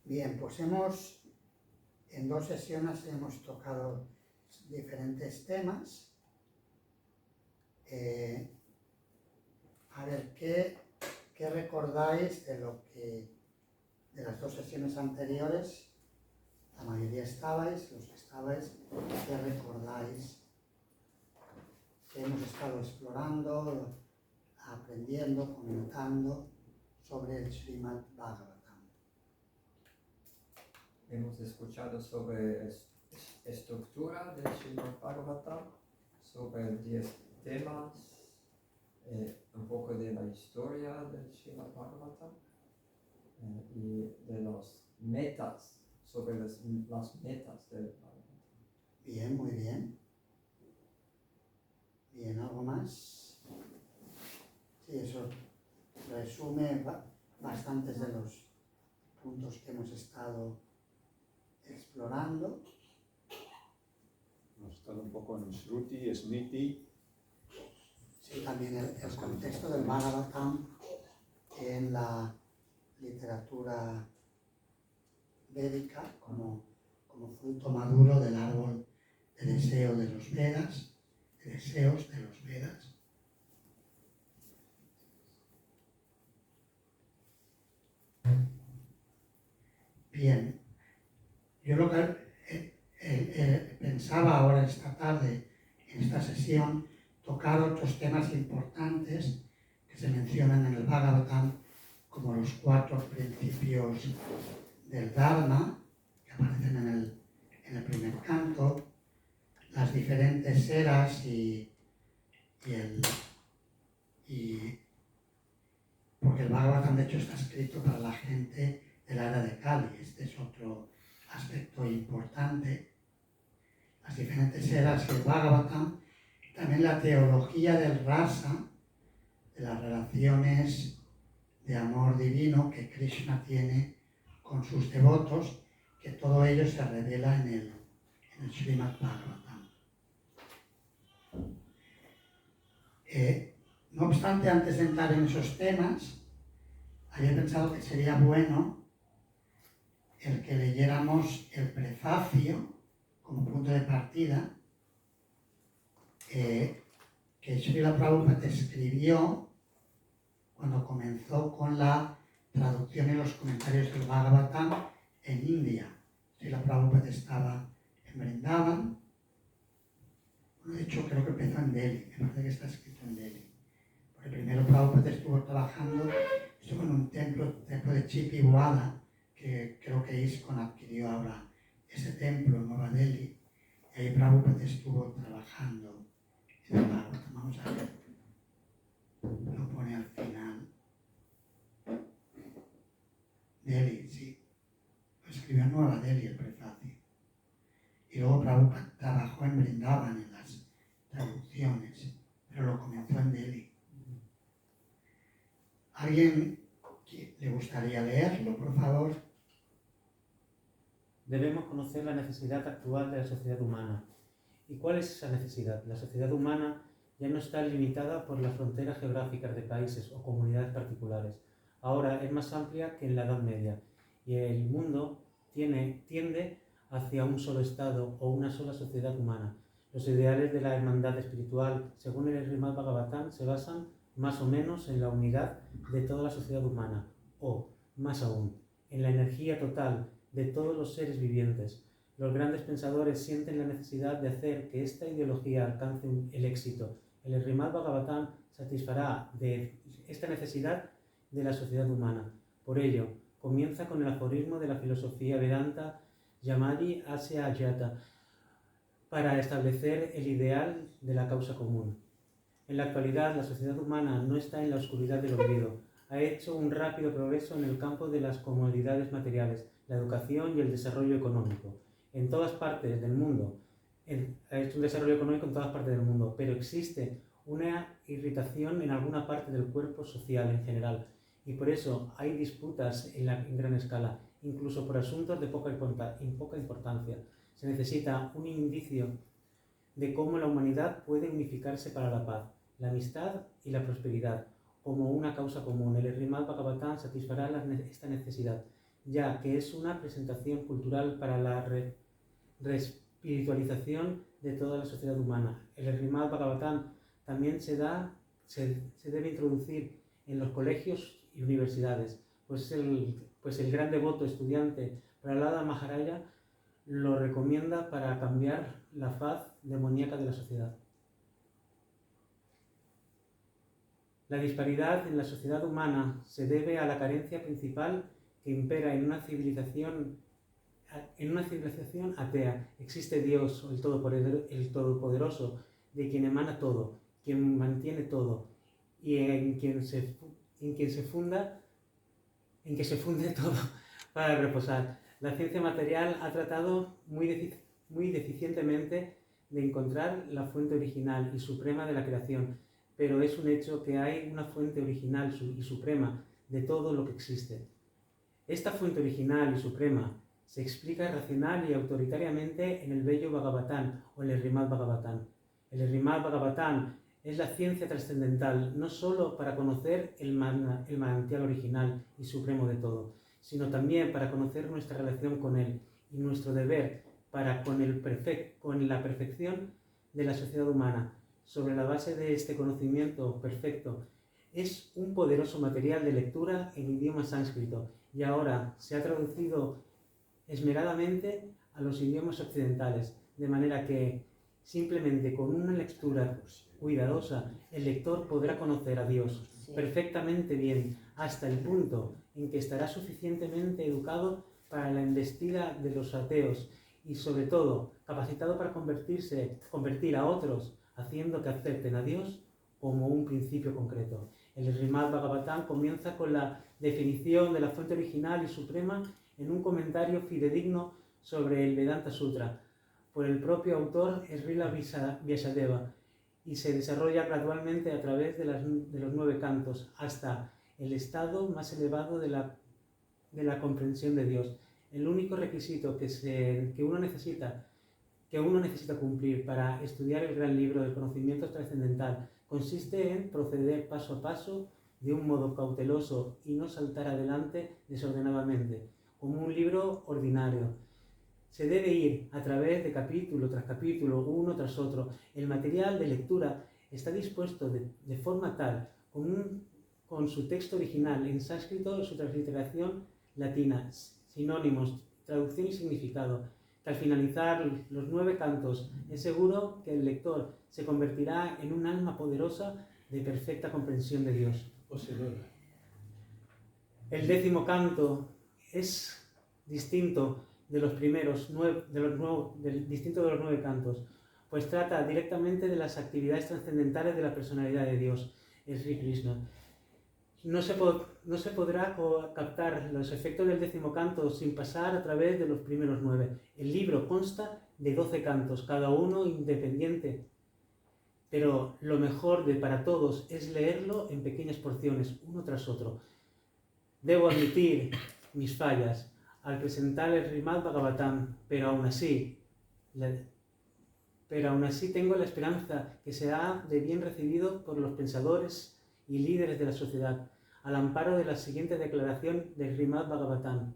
Bien, pues en 2 sesiones hemos tocado diferentes temas. A ver, ¿qué recordáis de las 2 sesiones anteriores? La mayoría estabais, los que estabais, ¿qué recordáis? Que hemos estado explorando, aprendiendo, comentando sobre el Srimad Bhagavatam. Hemos escuchado sobre estructura del Srimad Bhagavatam, sobre 10 temas, un poco de la historia del Srimad Bhagavatam y de las metas, sobre las metas del Bhagavatam. Bien, muy bien. Bien, ¿algo más? Sí, eso resume bastantes de los puntos que hemos estado explorando. Hemos estado un poco en Shruti, Smriti. Sí, también el contexto del Bhagavatam en la literatura védica como fruto maduro del árbol de deseo de los Vedas, de deseos de los Vedas. Bien, yo lo que pensaba ahora esta tarde, en esta sesión, tocar otros temas importantes que se mencionan en el Bhagavatam, como los 4 principios del Dharma, que aparecen en el primer canto, las diferentes eras porque el Bhagavatam de hecho está escrito para la gente de la era de Kali. Este es otro aspecto importante. Las diferentes eras del Bhagavatam, también la teología del rasa, de las relaciones de amor divino que Krishna tiene con sus devotos, que todo ello se revela en el Srimad Bhagavatam. No obstante, antes de entrar en esos temas, había pensado que sería bueno el que leyéramos el prefacio como punto de partida que Srila Prabhupada escribió cuando comenzó con la traducción y los comentarios del Bhagavatam en India. Srila Prabhupada estaba en Vrindavan. De hecho, creo que empezó en Delhi, me parece que está escrito en Delhi. Porque primero Prabhupada estuvo en un templo de Chipiwada, que creo que ISKCON adquirió ahora ese templo en Nueva Delhi, y ahí Prabhupada estuvo trabajando en el Bhagavatam. Vamos a ver, lo pone al final. Delhi, sí, lo escribió en Nueva Delhi el prefacio. Y luego Prabhupada trabajó en Vrindavan en las traducciones, pero lo comenzó en Delhi. ¿Alguien le gustaría leerlo, por favor? Debemos conocer la necesidad actual de la sociedad humana. ¿Y cuál es esa necesidad? La sociedad humana ya no está limitada por las fronteras geográficas de países o comunidades particulares. Ahora es más amplia que en la Edad Media y el mundo tiende hacia un solo estado o una sola sociedad humana. Los ideales de la hermandad espiritual, según el Srimad Bhagavatam, se basan más o menos en la unidad de toda la sociedad humana, o, más aún, en la energía total de todos los seres vivientes. Los grandes pensadores sienten la necesidad de hacer que esta ideología alcance el éxito. El Srimad Bhagavatam satisfará de esta necesidad de la sociedad humana. Por ello, comienza con el aforismo de la filosofía Vedanta Yamadi Asya Ayata para establecer el ideal de la causa común. En la actualidad, la sociedad humana no está en la oscuridad del olvido. Ha hecho un rápido progreso en el campo de las comodidades materiales, la educación y el desarrollo económico. En todas partes del mundo, ha hecho un desarrollo económico en todas partes del mundo, pero existe una irritación en alguna parte del cuerpo social en general, y por eso hay disputas en gran escala, incluso por asuntos de poca importancia. Se necesita un indicio de cómo la humanidad puede unificarse para la paz, la amistad y la prosperidad, como una causa común. El Srimad Bhagavatam satisfará esta necesidad. ya que es una presentación cultural para la reespiritualización de toda la sociedad humana. El Srimad Bhagavatam también se debe introducir en los colegios y universidades, pues el gran devoto estudiante Prahlada Maharaja lo recomienda para cambiar la faz demoníaca de la sociedad. La disparidad en la sociedad humana se debe a la carencia principal que impera en una civilización atea. Existe Dios, el Todopoderoso, de quien emana todo, quien mantiene todo, y en quien se funde todo para reposar. La ciencia material ha tratado muy deficientemente de encontrar la fuente original y suprema de la creación, pero es un hecho que hay una fuente original y suprema de todo lo que existe. Esta fuente original y suprema se explica racional y autoritariamente en el bello Bhagavatam o el Srimad Bhagavatam. El Srimad Bhagavatam es la ciencia trascendental, no solo para conocer el manantial original y supremo de todo, sino también para conocer nuestra relación con él y nuestro deber para con la perfección de la sociedad humana. Sobre la base de este conocimiento perfecto, es un poderoso material de lectura en idioma sánscrito y ahora se ha traducido esmeradamente a los idiomas occidentales, de manera que simplemente con una lectura cuidadosa el lector podrá conocer a Dios perfectamente bien, hasta el punto en que estará suficientemente educado para la embestida de los ateos y sobre todo capacitado para convertir a otros, haciendo que acepten a Dios como un principio concreto. El Srimad Bhagavatam comienza con la definición de la fuente original y suprema en un comentario fidedigno sobre el Vedanta Sutra por el propio autor Srila Vyasadeva y se desarrolla gradualmente a través de los 9 cantos hasta el estado más elevado de la comprensión de Dios. El único requisito que uno necesita cumplir para estudiar el gran libro del conocimiento trascendental consiste en proceder paso a paso de un modo cauteloso y no saltar adelante desordenadamente, como un libro ordinario. Se debe ir a través de capítulo tras capítulo, uno tras otro. El material de lectura está dispuesto de forma tal, con su texto original en sánscrito, su transliteración latina, sinónimos, traducción y significado, que al finalizar los 9 cantos es seguro que el lector se convertirá en un alma poderosa de perfecta comprensión de Dios. El 10º canto es distinto de los primeros 9 cantos, pues trata directamente de las actividades trascendentales de la personalidad de Dios, es Sri Krishna. No se podrá captar los efectos del 10º canto sin pasar a través de los primeros 9. El libro consta de 12 cantos, cada uno independiente, pero lo mejor para todos es leerlo en pequeñas porciones, uno tras otro. Debo admitir mis fallas al presentar el Srimad Bhagavatam, pero aún así tengo la esperanza que será de bien recibido por los pensadores y líderes de la sociedad, al amparo de la siguiente declaración del Srimad Bhagavatam.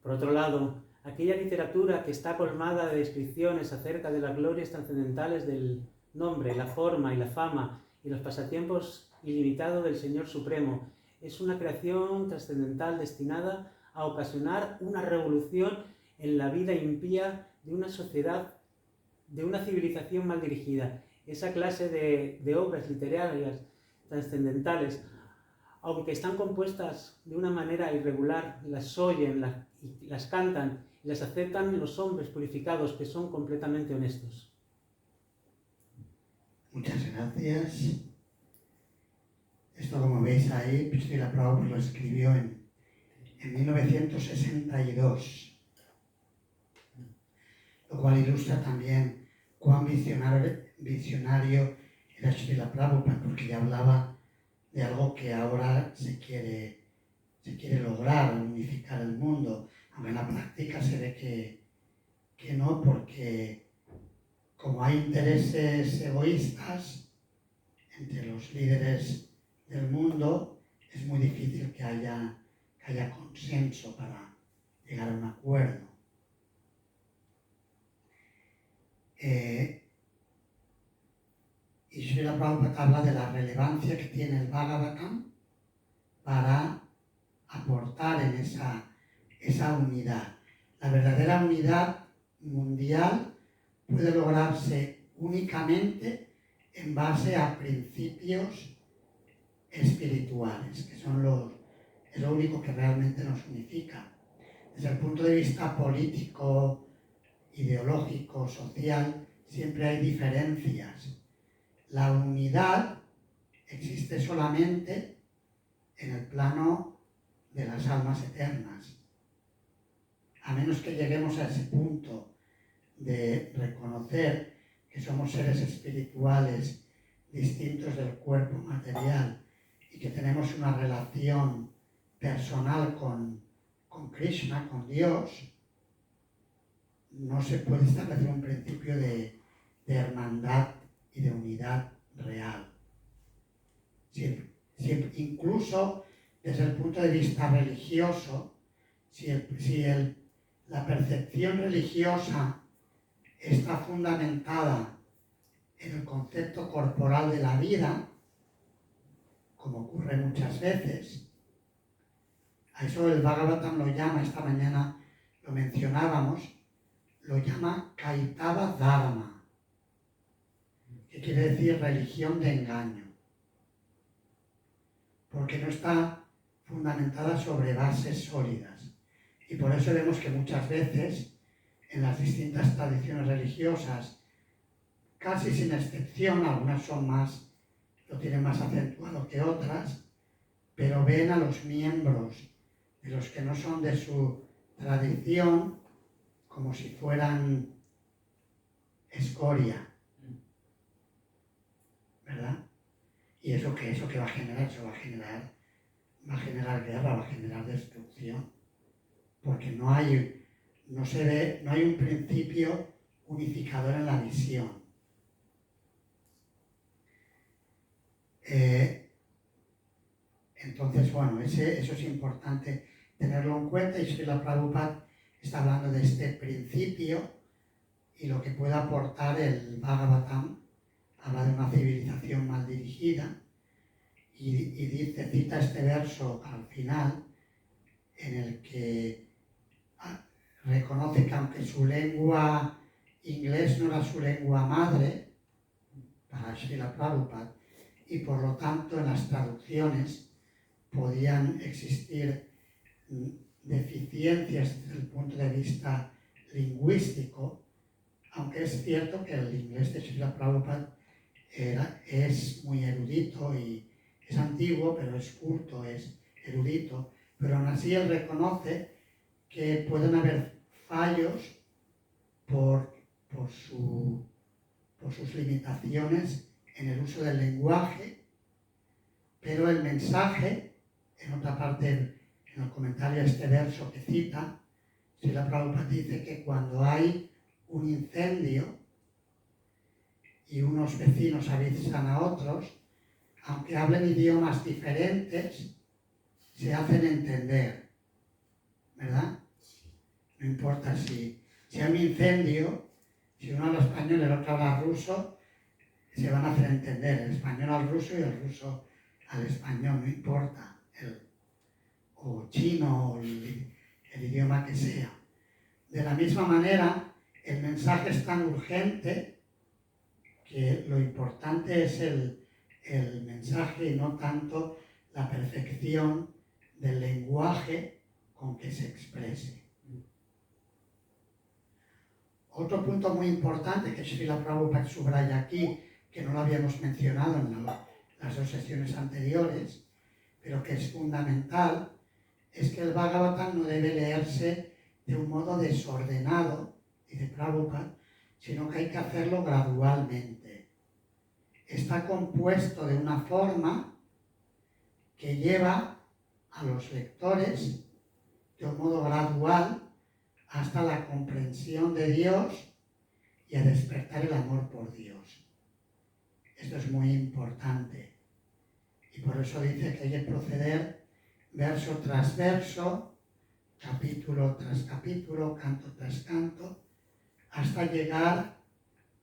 Por otro lado, aquella literatura que está colmada de descripciones acerca de las glorias trascendentales del nombre, la forma y la fama y los pasatiempos ilimitados del Señor Supremo, es una creación trascendental destinada a ocasionar una revolución en la vida impía de una sociedad, de una civilización mal dirigida. Esa clase de obras literarias trascendentales, aunque están compuestas de una manera irregular, las oyen, las cantan y las aceptan los hombres purificados que son completamente honestos. Muchas gracias. Esto, como veis ahí, Srila Prabhupada lo escribió en 1962, lo cual ilustra también cuán visionario era Srila Prabhupada, porque ya hablaba de algo que ahora se quiere lograr, unificar el mundo, aunque en la práctica se ve que no, porque como hay intereses egoístas entre los líderes del mundo, es muy difícil que haya que haya consenso para llegar a un acuerdo. Y Srila Prabhupada habla de la relevancia que tiene el Bhagavatam para aportar en esa unidad. La verdadera unidad mundial puede lograrse únicamente en base a principios espirituales, que es lo único que realmente nos unifica. Desde el punto de vista político, ideológico, social, siempre hay diferencias. La unidad existe solamente en el plano de las almas eternas. A menos que lleguemos a ese punto de reconocer que somos seres espirituales distintos del cuerpo material y que tenemos una relación personal con Krishna, con Dios, no se puede establecer un principio de hermandad y de unidad real. Incluso desde el punto de vista religioso, la percepción religiosa está fundamentada en el concepto corporal de la vida, como ocurre muchas veces. A eso el Bhagavatam lo llama, esta mañana lo mencionábamos, lo llama Kaitava Dharma, que quiere decir religión de engaño, porque no está fundamentada sobre bases sólidas. Y por eso vemos que muchas veces en las distintas tradiciones religiosas, casi sin excepción, algunas lo tienen más acentuado que otras, pero ven a los miembros de los que no son de su tradición como si fueran escoria, ¿verdad? Y eso que va a generar, eso va a generar guerra, va a generar destrucción, porque no hay un principio unificador en la visión. Entonces, bueno, eso es importante tenerlo en cuenta, y Srila Prabhupada está hablando de este principio y lo que puede aportar el Bhagavatam. Habla de una civilización mal dirigida y cita este verso al final, en el que reconoce que aunque su lengua inglés no era su lengua madre, para Srila Prabhupada, y por lo tanto en las traducciones podían existir deficiencias desde el punto de vista lingüístico, aunque es cierto que el inglés de Srila Prabhupada es muy erudito y es antiguo, pero es culto, es erudito, pero aún así él reconoce que pueden haber fallos por sus limitaciones en el uso del lenguaje, pero el mensaje, en otra parte, en el comentario a este verso que cita, Srila Prabhupada dice que cuando hay un incendio y unos vecinos avisan a otros, aunque hablen idiomas diferentes, se hacen entender, ¿verdad? No importa si hay un incendio, si uno habla español y el otro habla ruso, se van a hacer entender, el español al ruso y el ruso al español, no importa, o chino, o el idioma que sea. De la misma manera, el mensaje es tan urgente que lo importante es el mensaje y no tanto la perfección del lenguaje con que se exprese. Otro punto muy importante que Srila Prabhupada subraya aquí, que no lo habíamos mencionado en las dos sesiones anteriores, pero que es fundamental, es que el Bhagavatam no debe leerse de un modo desordenado, dice Prabhupada, sino que hay que hacerlo gradualmente. Está compuesto de una forma que lleva a los lectores de un modo gradual hasta la comprensión de Dios y a despertar el amor por Dios. Esto es muy importante. Y por eso dice que hay que proceder verso tras verso, capítulo tras capítulo, canto tras canto, hasta llegar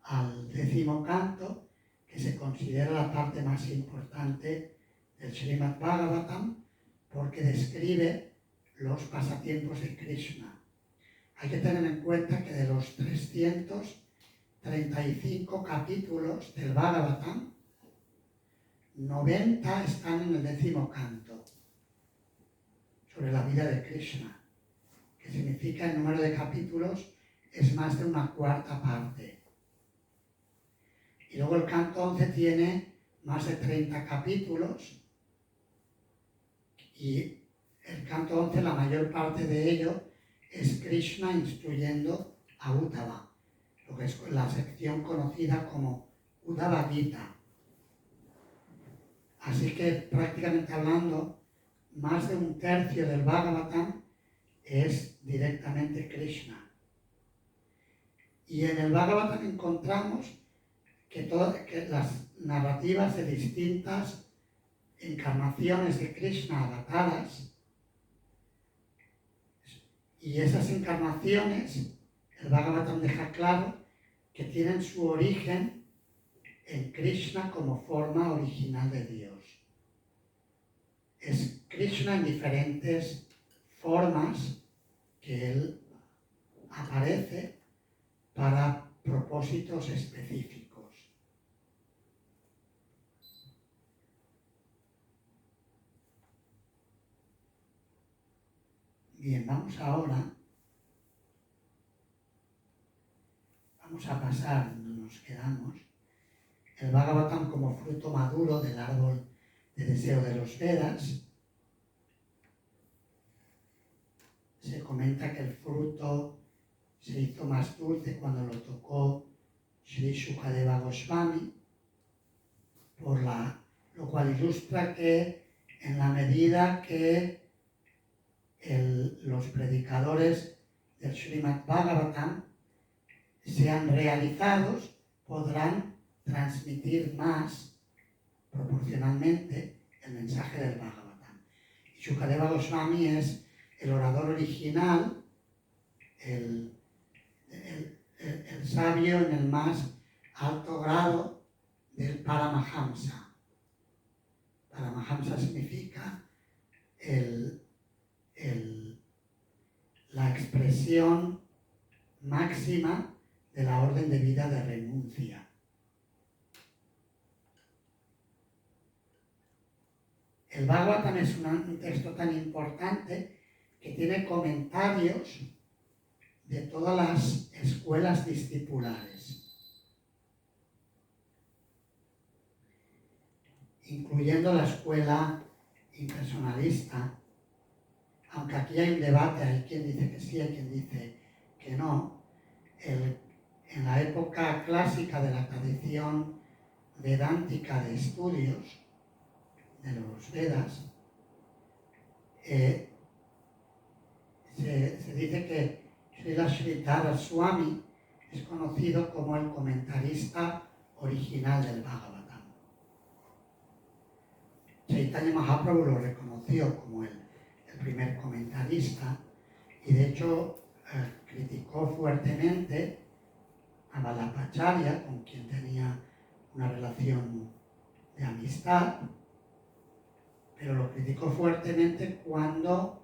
al 10º canto, que se considera la parte más importante del Srimad Bhagavatam, porque describe los pasatiempos de Krishna. Hay que tener en cuenta que de los 335 capítulos del Bhagavatam, 90 están en el 10º canto, sobre la vida de Krishna, que significa el número de capítulos es más de una cuarta parte. Y luego el canto 11 tiene más de 30 capítulos y el canto 11, la mayor parte de ello es Krishna instruyendo a Uddhava, lo que es la sección conocida como Uddhava Gita. Así que prácticamente hablando, más de un tercio del Bhagavatam es directamente Krishna. Y en el Bhagavatam encontramos que las narrativas de distintas encarnaciones de Krishna adaptadas, y esas encarnaciones, el Bhagavatam deja claro que tienen su origen en Krishna como forma original de Dios. Es Krishna en diferentes formas que él aparece para propósitos específicos. Bien, vamos a pasar donde nos quedamos. El Bhagavatam como fruto maduro del árbol de deseo de los Vedas. Se comenta que el fruto se hizo más dulce cuando lo tocó Sri Shukadeva Goswami, lo cual ilustra que en la medida que los predicadores del Srimad Bhagavatam sean realizados, podrán transmitir más proporcionalmente el mensaje del Bhagavatam. Y Shukadeva Goswami es el orador original, el sabio en el más alto grado del Paramahamsa. Paramahamsa significa la expresión máxima de la orden de vida de renuncia. El Bhagavatam es un texto tan importante que tiene comentarios de todas las escuelas discipulares, incluyendo la escuela impersonalista, aunque aquí hay un debate, hay quien dice que sí, hay quien dice que no. En la época clásica de la tradición vedántica de estudios de los Vedas, se dice que Srila Sridhara Swami es conocido como el comentarista original del Bhagavatam. Chaitanya Mahaprabhu lo reconoció como el primer comentarista y de hecho criticó fuertemente a Vallabhacharya, con quien tenía una relación de amistad, pero lo criticó fuertemente cuando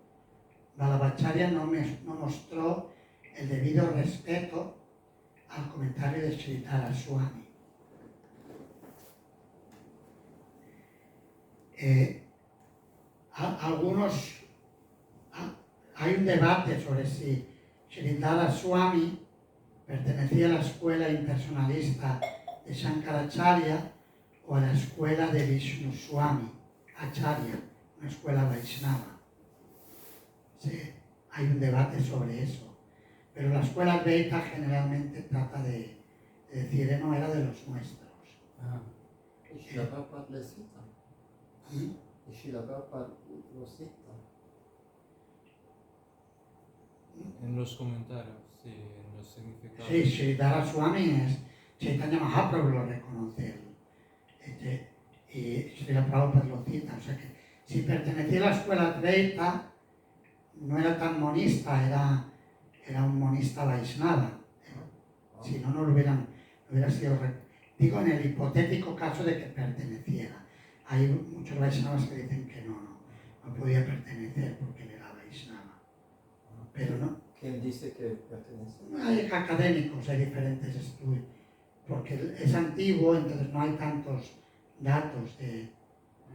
Vallabhacharya no mostró el debido respeto al comentario de Sridhara Swami. Hay un debate sobre si Sridhara Swami pertenecía a la escuela impersonalista de Shankaracharya o a la escuela de Vishnu Swami Acharya, una escuela Vaishnava. Sí, hay un debate sobre eso, pero la escuela Advaita generalmente trata de decir, no era de los nuestros. Y Srila Prabhupada le cita. Y Srila Prabhupada lo cita. En los comentarios, sí, en los significados. Sí, Sridhara Swami es Chaitanya Mahaprabhu lo reconoce y Srila Prabhupada lo cita, o sea que Si pertenecía a la escuela Advaita, no era tan monista, era un monista Vaishnava. Si no, no hubiera sido... Digo, en el hipotético caso de que perteneciera. Hay muchos Vaishnavas que dicen que no podía pertenecer porque él era Vaishnava. Pero no. ¿Quién dice que pertenece? Hay académicos, hay diferentes estudios. Porque es antiguo, entonces no hay tantos datos de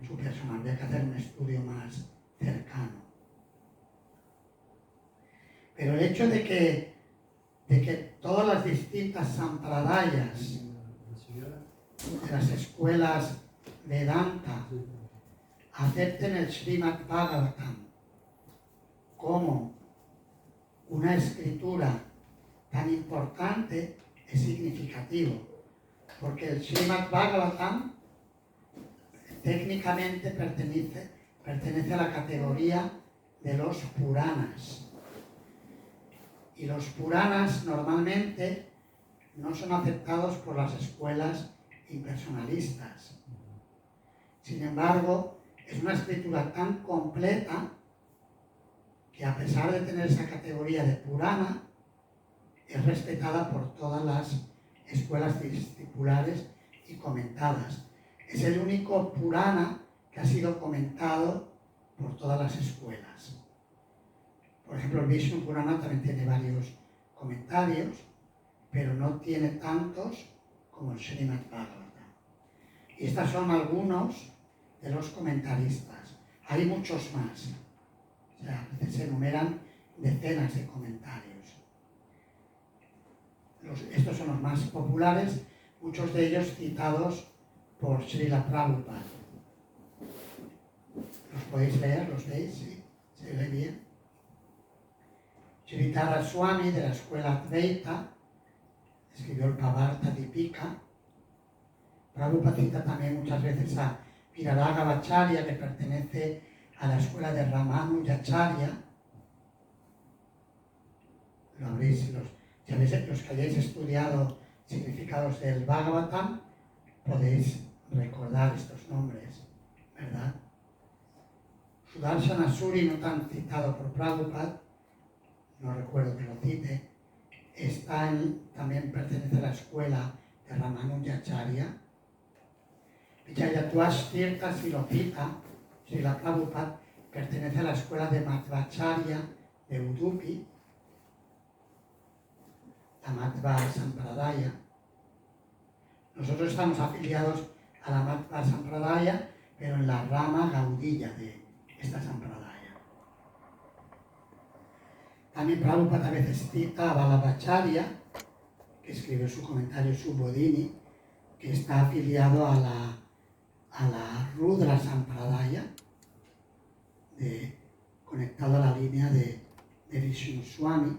su persona. Habría que hacer un estudio más cercano. Pero el hecho de que todas las distintas sampradayas de las escuelas Vedanta acepten el Srimad Bhagavatam como una escritura tan importante es significativo, porque el Srimad Bhagavatam técnicamente pertenece a la categoría de los Puranas. Y los Puranas normalmente no son aceptados por las escuelas impersonalistas. Sin embargo, es una escritura tan completa que a pesar de tener esa categoría de Purana, es respetada por todas las escuelas discipulares y comentadas. Es el único Purana que ha sido comentado por todas las escuelas. Por ejemplo, el Vishnu Purana también tiene varios comentarios, pero no tiene tantos como el Srimad Bhagavatam. Y estos son algunos de los comentaristas. Hay muchos más. O sea, a veces se enumeran decenas de comentarios. Estos son los más populares, muchos de ellos citados por Srila Prabhupada. ¿Los podéis leer? ¿Los veis? ¿Sí? ¿Se lee bien? Sridhara Swami, de la escuela Advaita, escribió el Pavarta Dipika. Prabhupada cita también muchas veces a Viraragavacharya, que pertenece a la escuela de Ramanujacharya. Lo habréis, los que hayáis estudiado significados del Bhagavatam, podéis recordar estos nombres, ¿verdad? Sudarshana Suri, no tan citado por Prabhupada, no recuerdo que lo cite, también pertenece a la escuela de Ramanujacharya. Vijayatwash Tirtha si lo cita, Srila Prabhupada, pertenece a la escuela de Madhvacharya de Udupi, la Madhva Sampradaya. Nosotros estamos afiliados a la Madhva Sampradaya, pero en la rama Gaudiya de esta Sampradaya. También Prabhupada a veces cita a Vallabhacharya, que escribió su comentario Subodhini, que está afiliado a la Rudra Sampradaya, conectado a la línea de Vishnu Swami.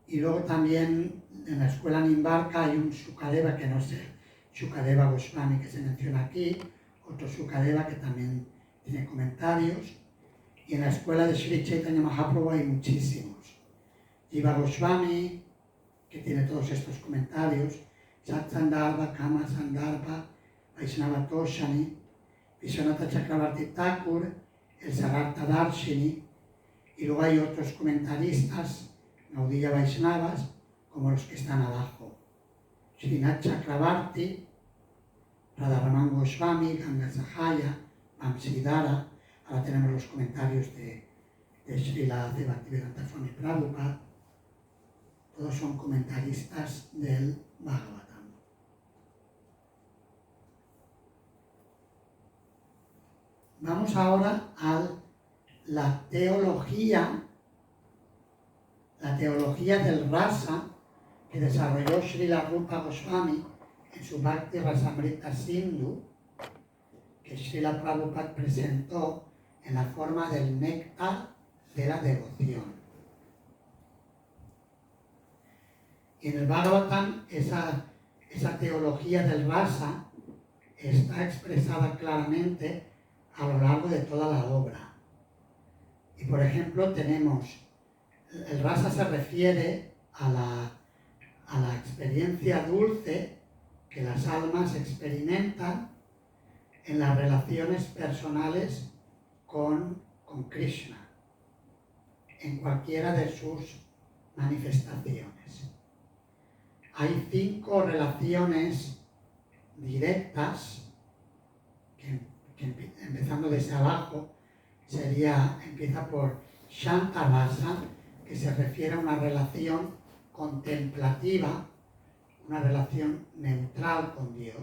Y luego también en la escuela Nimbarka hay un Sukadeva, que no sé, Sukadeva Goswami, que se menciona aquí, otro Sukadeva que también tiene comentarios. Y en la escuela de Sri Chaitanya Mahaprabhu hay muchísimos. Jiva Goswami, que tiene todos estos comentarios, Satsandarbha, Kama Sandarbha, Vaishnava Toshani, Vishwanatha Chakravarti Thakur, el Sarartha Darshini, y luego hay otros comentaristas, Gaudiya Vaishnavas, como los que están abajo. Srinath Chakravarti, Radharaman Goswami, Ganga Sahaya, Vamsidhara. Ahora tenemos los comentarios de Srila Bhaktivedanta Swami Prabhupada. Todos son comentaristas del Bhagavatam. Vamos ahora a la teología del rasa que desarrolló Srila Rupa Goswami en su Bhakti Rasamrita Sindhu, que Srila Prabhupada presentó en la forma del néctar de la devoción. Y en el Bhagavatam esa teología del rasa está expresada claramente a lo largo de toda la obra. Y por ejemplo el rasa se refiere a la experiencia dulce que las almas experimentan en las relaciones personales con Krishna, en cualquiera de sus manifestaciones. Hay 5 relaciones directas, que empezando desde abajo, empieza por Shantarasa, que se refiere a una relación contemplativa, una relación neutral con Dios.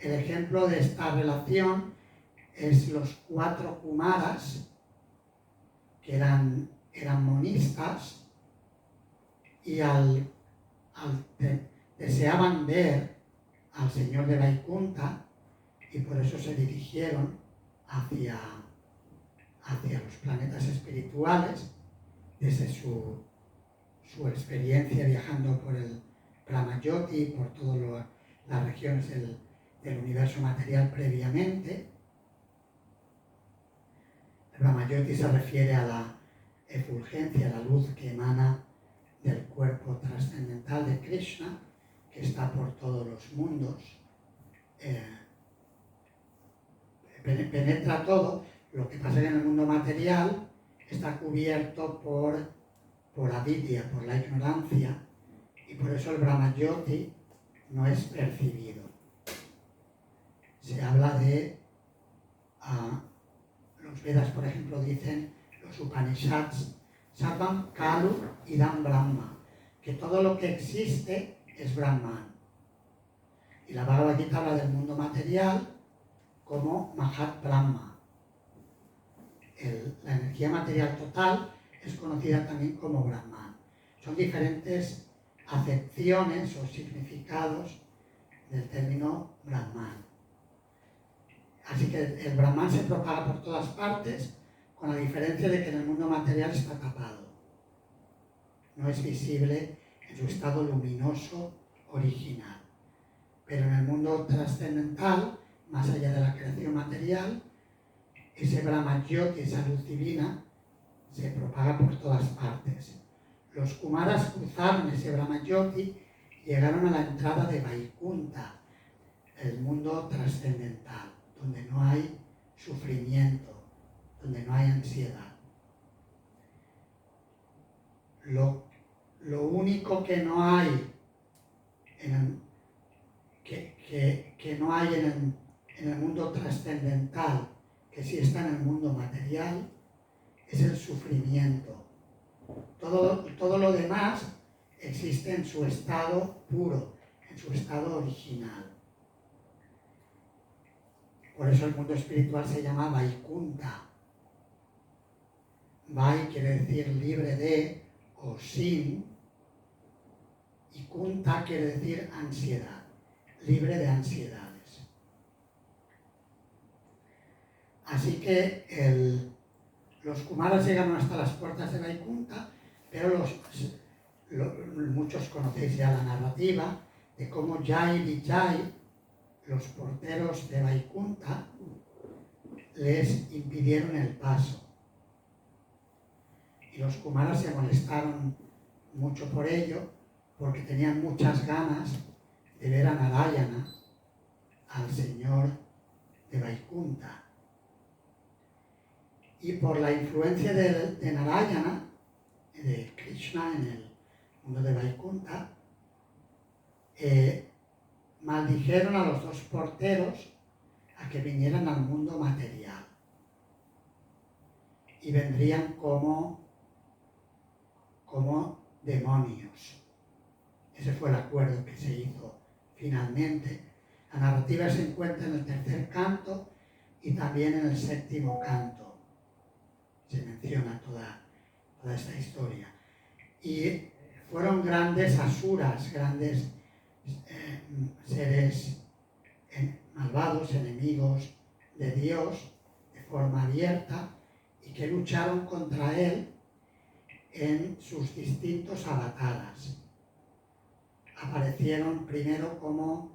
El ejemplo de esta relación es los 4 Kumaras, que eran monistas, y deseaban ver al Señor de Vaikunta, y por eso se dirigieron hacia los planetas espirituales, desde su experiencia viajando por el Brahmayoti, por todas las regiones del universo material previamente. El Brahmayoti se refiere a la efulgencia, la luz que emana del cuerpo trascendental de Krishna, que está por todos los mundos, penetra todo. Lo que pasa es que en el mundo material está cubierto por avidya, por la ignorancia, y por eso el Brahmayoti no es percibido. Se habla de, los Vedas, por ejemplo, dicen, los Upanishads, Sarvam Kalu Idam Brahma, que todo lo que existe es Brahman. Y la Bhagavad Gita habla del mundo material como Mahat Brahma. La energía material total es conocida también como Brahman. Son diferentes acepciones o significados del término Brahman. Así que el Brahman se propaga por todas partes, con la diferencia de que en el mundo material está tapado. No es visible en su estado luminoso original. Pero en el mundo trascendental, más allá de la creación material, ese Brahmayoti, esa luz divina, se propaga por todas partes. Los Kumaras cruzaron ese Brahmayoti y llegaron a la entrada de Vaikunta, el mundo trascendental, donde no hay sufrimiento, donde no hay ansiedad. Lo único que no hay en el mundo trascendental, que sí está en el mundo material, es el sufrimiento. Todo lo demás existe en su estado puro, en su estado original. Por eso el mundo espiritual se llama Vaikunta. Vai quiere decir libre de o sin, y Kunta quiere decir ansiedad, libre de ansiedades. Así que los Kumaras llegaron hasta las puertas de Vaikunta, pero muchos conocéis ya la narrativa de cómo Jai Vijay, los porteros de Vaikunta, les impidieron el paso. Y los Kumaras se molestaron mucho por ello, porque tenían muchas ganas de ver a Narayana, al Señor de Vaikunta. Y por la influencia de Narayana, de Krishna en el mundo de Vaikunta, maldijeron a los 2 porteros a que vinieran al mundo material. Y vendrían como demonios. Ese fue el acuerdo que se hizo finalmente. La narrativa se encuentra en el 3er canto y también en el 7º canto. Se menciona toda esta historia. Y fueron grandes asuras, grandes seres malvados, enemigos de Dios, de forma abierta, y que lucharon contra él en sus distintos avataras. Aparecieron primero como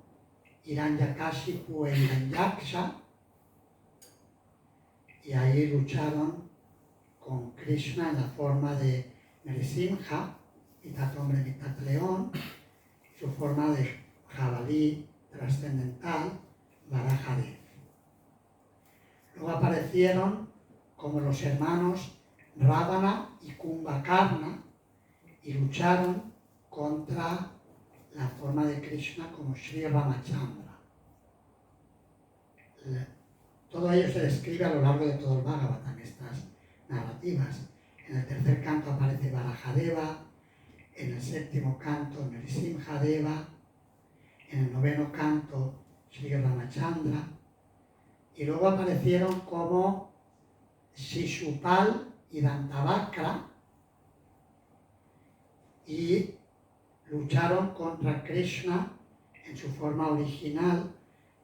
Hiranyakashipu e Hiranyaksha, y ahí lucharon con Krishna en la forma de Nrisimha, mitad hombre, mitad león, su forma de jabalí trascendental, Varahadev. Luego aparecieron como los hermanos Ravana y Kumbhakarna y lucharon contra la forma de Krishna como Sri Ramachandra. Todo ello se describe a lo largo de todo el Bhagavatam, estas narrativas. En el tercer canto aparece Varahadeva, en el séptimo canto Nrisimhadeva, en el noveno canto Sri Ramachandra, y luego aparecieron como Shishupal y Dantavakra y lucharon contra Krishna en su forma original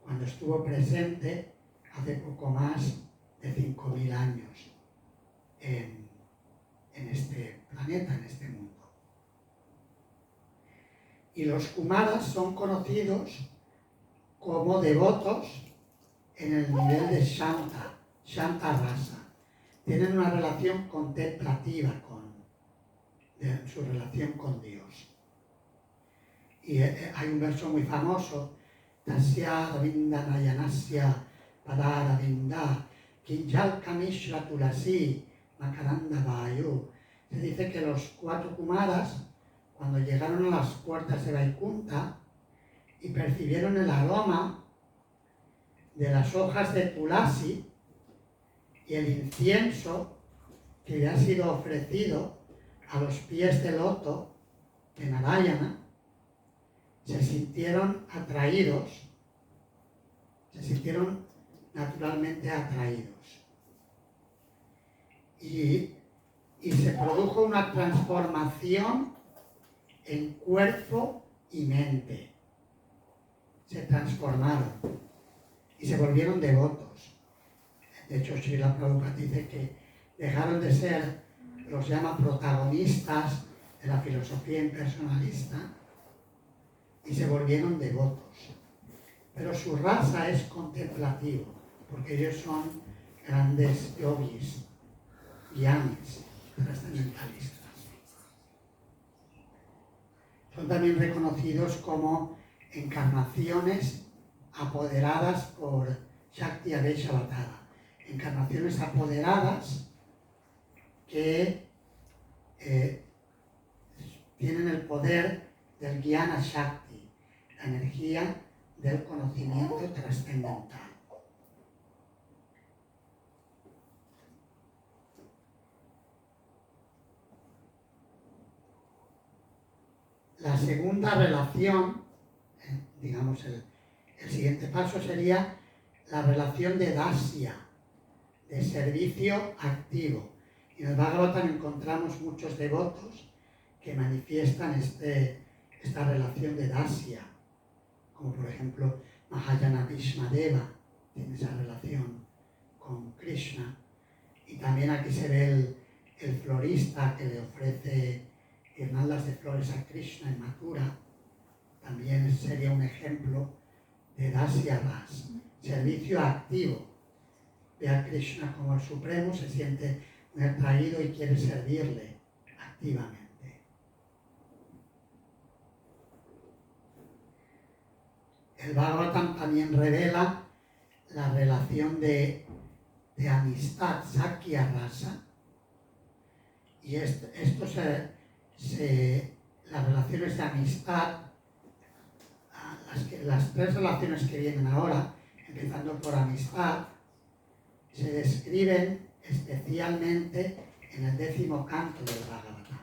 cuando estuvo presente hace poco más de 5.000 años en este planeta, en este mundo. Y los Kumaras son conocidos como devotos en el nivel de Shanta Rasa. Tienen una relación contemplativa en su relación con Dios. Y hay un verso muy famoso, Tasya Ravinda Nayanasya Padaravinda Kinjal Kamishra Tulasi Makaranda Vayu. Se dice que los 4 Kumaras, cuando llegaron a las puertas de Vaikunta y percibieron el aroma de las hojas de Tulasi y el incienso que le ha sido ofrecido a los pies del loto de Narayana, se sintieron atraídos, se sintieron naturalmente atraídos. Y se produjo una transformación en cuerpo y mente. Se transformaron y se volvieron devotos. De hecho, Srila Prabhupada dice que dejaron de ser, los llama protagonistas de la filosofía impersonalista, y se volvieron devotos. Pero su raza es contemplativo, porque ellos son grandes yogis, gyanis, trascendentalistas. Son también reconocidos como encarnaciones apoderadas por Shakti Adesha Avatara. Encarnaciones apoderadas que tienen el poder del Jnana Shakti, la energía del conocimiento trascendental. La segunda relación, digamos el siguiente paso sería la relación de dasya, de servicio activo. Y en el Bhagavatam encontramos muchos devotos que manifiestan esta relación de dasya, como por ejemplo Mahayana Bhishmadeva tiene esa relación con Krishna. Y también aquí se ve el florista que le ofrece guirnaldas de flores a Krishna en Mathura. También sería un ejemplo de dasya ras, servicio activo. Ve a Krishna como el Supremo, se siente muy atraído y quiere servirle activamente. El Bhagavatam también revela la relación de amistad, Sakya Rasa, y las relaciones de amistad, las 3 relaciones que vienen ahora, empezando por amistad, se describen especialmente en el 10º canto del Bhagavatam.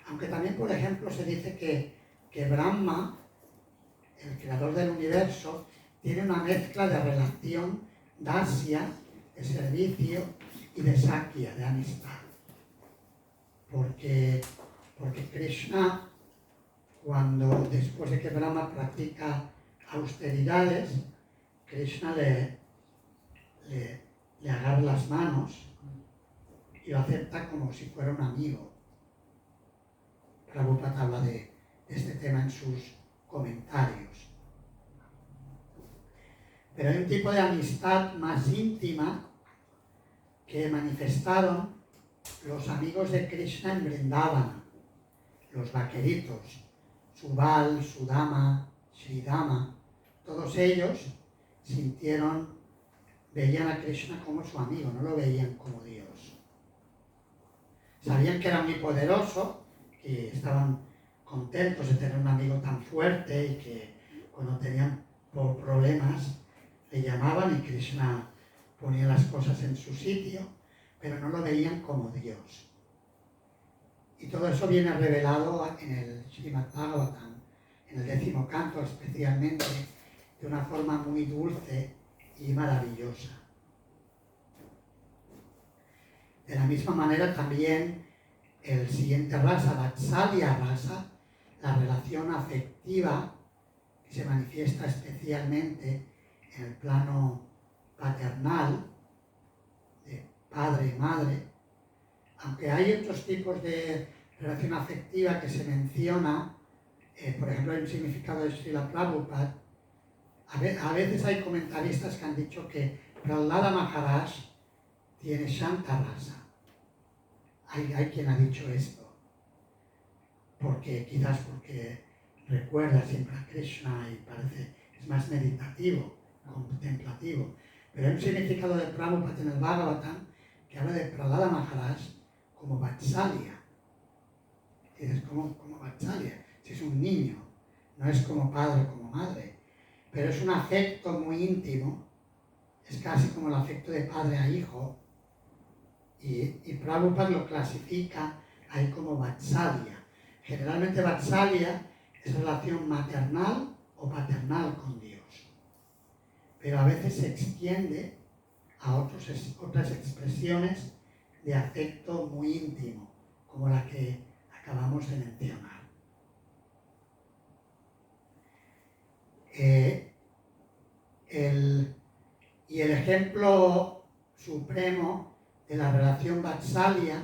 Aunque también, por ejemplo, se dice que Brahma, el creador del universo, tiene una mezcla de relación dasya, de servicio, y de sakya, de amistad. Porque Krishna, después de que Brahma practica austeridades, Krishna le agarra las manos y lo acepta como si fuera un amigo. Prabhupada habla de este tema en sus comentarios. Pero hay un tipo de amistad más íntima que manifestaron los amigos de Krishna en Vrindavana, los vaqueritos, Subal, Sudama, Sridama, todos ellos veían a Krishna como su amigo, no lo veían como Dios. Sabían que era muy poderoso, que estaban contentos de tener un amigo tan fuerte y que cuando tenían problemas le llamaban y Krishna ponía las cosas en su sitio, pero no lo veían como Dios. Y todo eso viene revelado en el Srimad Bhagavatam, en el 10º canto especialmente, de una forma muy dulce y maravillosa. De la misma manera también el siguiente rasa, Vatsalya rasa, la relación afectiva que se manifiesta especialmente en el plano paternal, de padre y madre, aunque hay otros tipos de relación afectiva que se menciona, por ejemplo, en el significado de Srila Prabhupada, a veces hay comentaristas que han dicho que Prahlada Maharaj tiene Shanta rasa. Hay quien ha dicho esto, quizás porque recuerda siempre a Krishna y es más meditativo, contemplativo. Pero hay un significado de Prabhupada en el Bhagavatam que habla de Prahlada Maharaj como Vatsalya. Dices, ¿cómo Vatsalya? Si es un niño, no es como padre o como madre, pero es un afecto muy íntimo, es casi como el afecto de padre a hijo, y Prabhupada lo clasifica ahí como Vatsalya. Generalmente Vatsalya es relación maternal o paternal con Dios, pero a veces se extiende a otras expresiones de afecto muy íntimo, como la que acabamos de mencionar. Y el ejemplo supremo de la relación Vatsalya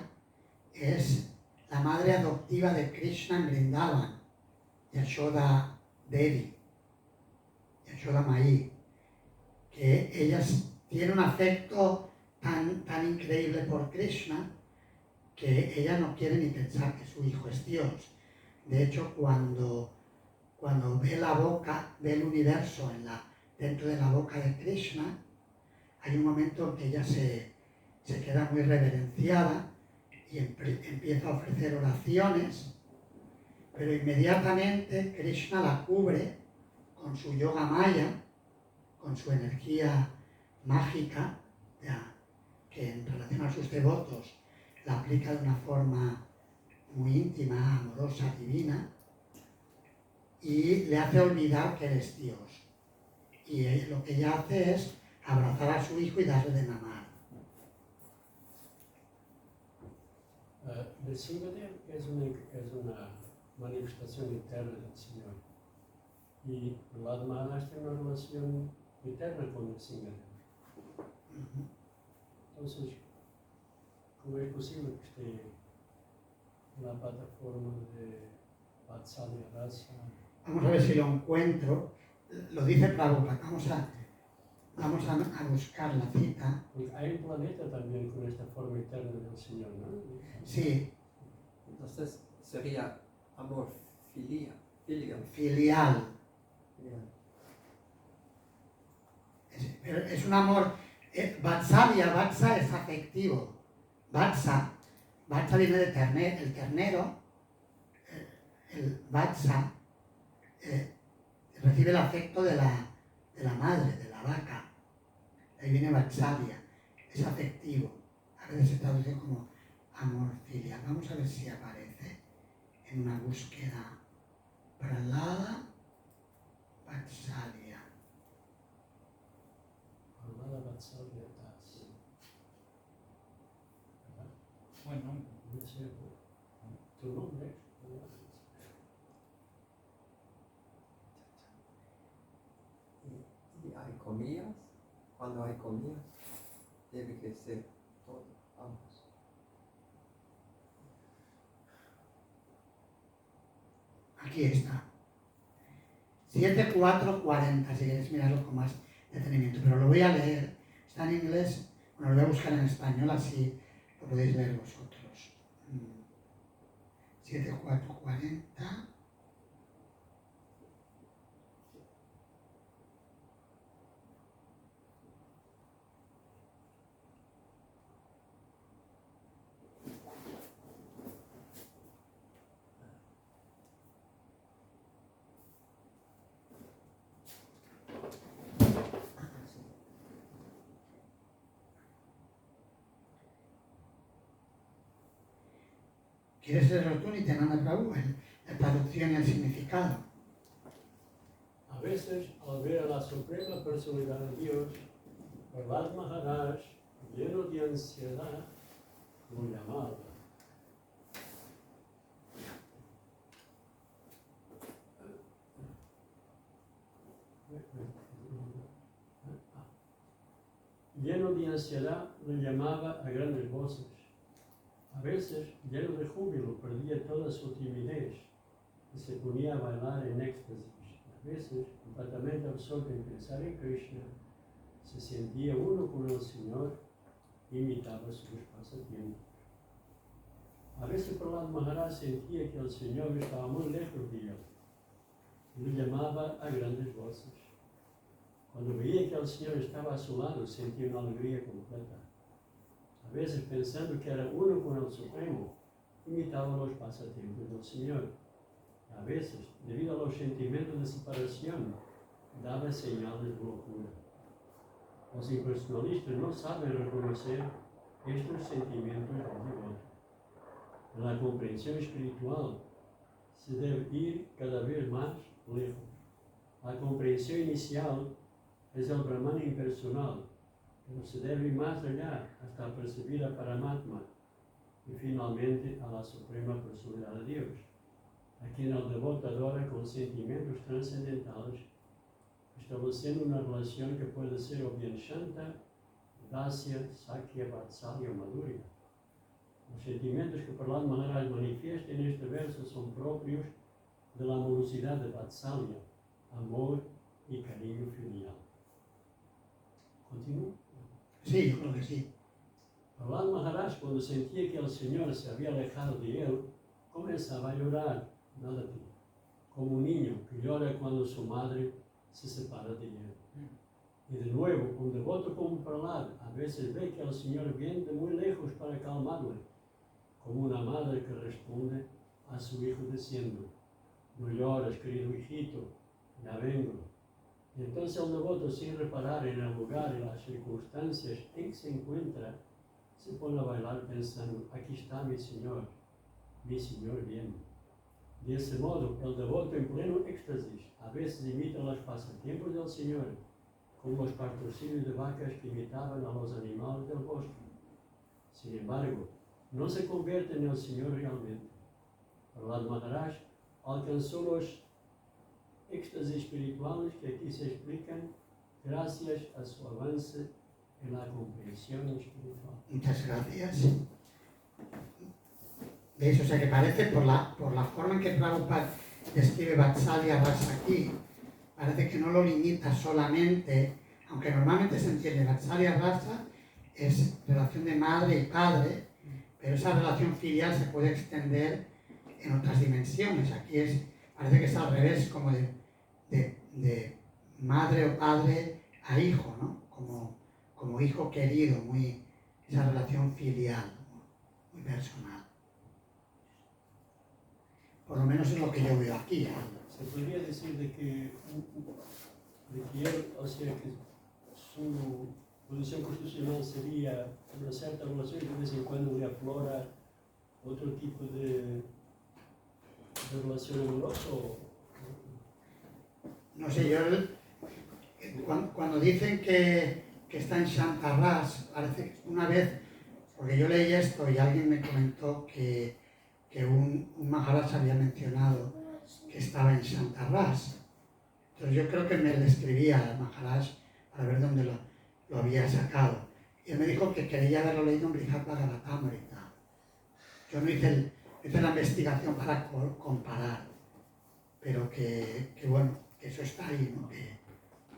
es la madre adoptiva de Krishna en Vrindavan, Yashoda Devi, Yashoda Mai, que ella tiene un afecto tan increíble por Krishna que ella no quiere ni pensar que su hijo es Dios. De hecho, cuando ve el universo dentro de la boca de Krishna, hay un momento en que ella se queda muy reverenciada y empieza a ofrecer oraciones, pero inmediatamente Krishna la cubre con su yoga maya, con su energía mágica, que en relación a sus devotos la aplica de una forma muy íntima, amorosa, divina, y le hace olvidar que él es Dios. Y lo que ella hace es abrazar a su hijo y darle de mamar. Nrsimhadev es una manifestación eterna del Señor. Y Prahlada Maharaj tiene una relación eterna con Nrsimhadev. Entonces, ¿cómo es posible que esté en la plataforma de Vatsalya Rasa? Vamos a ver si lo encuentro. Lo dice Prabhupada. Vamos a buscar la cita. Porque hay un planeta también con esta forma eterna del Señor, ¿no? Sí, Entonces sería amor filial. filial. Pero es un amor. Vatsalya, Vatsa es afectivo. Vatsa viene de ternero, el ternero. El Vatsa recibe el afecto de la madre, de la vaca. Ahí viene Vatsalya, es afectivo. A veces se traduce como amor filial. Vamos a ver si aparece en una búsqueda. Prahlada Vatsalya. Prahlada Vatsalya Das. ¿Verdad? Bueno, No sé, tu nombre. Y hay comillas. Cuando hay comillas, debe que ser todo, ambos. Aquí está. 7440, si queréis mirarlo con más detenimiento. Pero lo voy a leer. Está en inglés. Bueno, lo voy a buscar en español, así lo podéis leer vosotros. 7440. ¿Quieres leerlo tú, Nityananda Prabhu? La traducción y el significado. A veces, al ver a la Suprema Personalidad de Dios, Prahlad Maharaj, lleno de ansiedad, lo llamaba. Lleno de ansiedad, lo llamaba a grandes voces. A veces, lleno de júbilo, perdía toda su timidez y se ponía a bailar en éxtasis. A veces, completamente absorto en pensar en Krishna, se sentía uno con el Señor e imitaba sus pasatiempos. A veces Prahlad Maharaj sentía que el Señor estaba muy lejos de él y lo llamaba a grandes voces. Cuando veía que el Señor estaba a su lado, sentía una alegría completa. A veces, pensando que era uno con el Supremo, imitaba los pasatiempos del Señor. A veces, debido a los sentimientos de separación, daba señales de locura. Los impersonalistas no saben reconocer estos sentimientos del devoto. En la comprensión espiritual se debe ir cada vez más lejos. La comprensión inicial es el Brahman impersonal, pero se debe ir más allá hasta percibir a Paramatma y finalmente a la Suprema Personalidad de Dios, a quien el devoto adora con sentimientos trascendentales, estableciendo una relación que puede ser o bien Shanta, Dasya, Sakya, Vatsalya o Madhurya. Los sentimientos que Prahlad Maharaj manifiesta en este verso son propios de la amorosidad de Vatsalya, amor y cariño filial. ¿Continúo? Sí, yo creo que sí. Prahlad Maharaj, cuando sentía que el Señor se había alejado de él, comenzaba a llorar, nada ti, como un niño que llora cuando su madre se separa de él. Y de nuevo, un devoto como Prahlad a veces ve que el Señor viene de muy lejos para calmarle, como una madre que responde a su hijo diciendo: no llores, querido hijito, ya vengo. Y entonces el devoto, sin reparar en el lugar y las circunstancias en que se encuentra, se pone a bailar pensando: aquí está mi Señor viene. De ese modo, el devoto en pleno éxtasis a veces imita los pasatiempos del Señor, como los patrocinios de vacas que imitaban a los animales del bosque. Sin embargo, no se convierte en el Señor realmente. Prahlad Maharaj alcanzó los éxtasis espirituales que aquí se explican gracias a su avance en la comprensión espiritual. Muchas gracias. ¿Veis? O sea que parece, por la forma en que Prabhupada describe Vatsalya Rasa aquí, parece que no lo limita solamente, aunque normalmente se entiende Vatsalya Rasa es relación de madre y padre, pero esa relación filial se puede extender en otras dimensiones. Aquí parece que es al revés, como de madre o padre a hijo, ¿no? Como hijo querido, esa relación filial, muy personal. Por lo menos es lo que yo veo aquí. Se podría decir de que él, o sea, que su posición constitucional sería una cierta relación que de vez en cuando le aflora otro tipo de relación amorosa. No sé, yo cuando dicen que está en Shantaras, parece que una vez, porque yo leí esto y alguien me comentó que un Maharaj había mencionado que estaba en Shantaras. Entonces yo creo que me le escribía al Maharaj para ver dónde lo había sacado. Y él me dijo que quería haberlo leído en Brihad Bhagavatamrita. Yo no hice la investigación para comparar, pero que bueno, que eso está ahí, ¿no? Que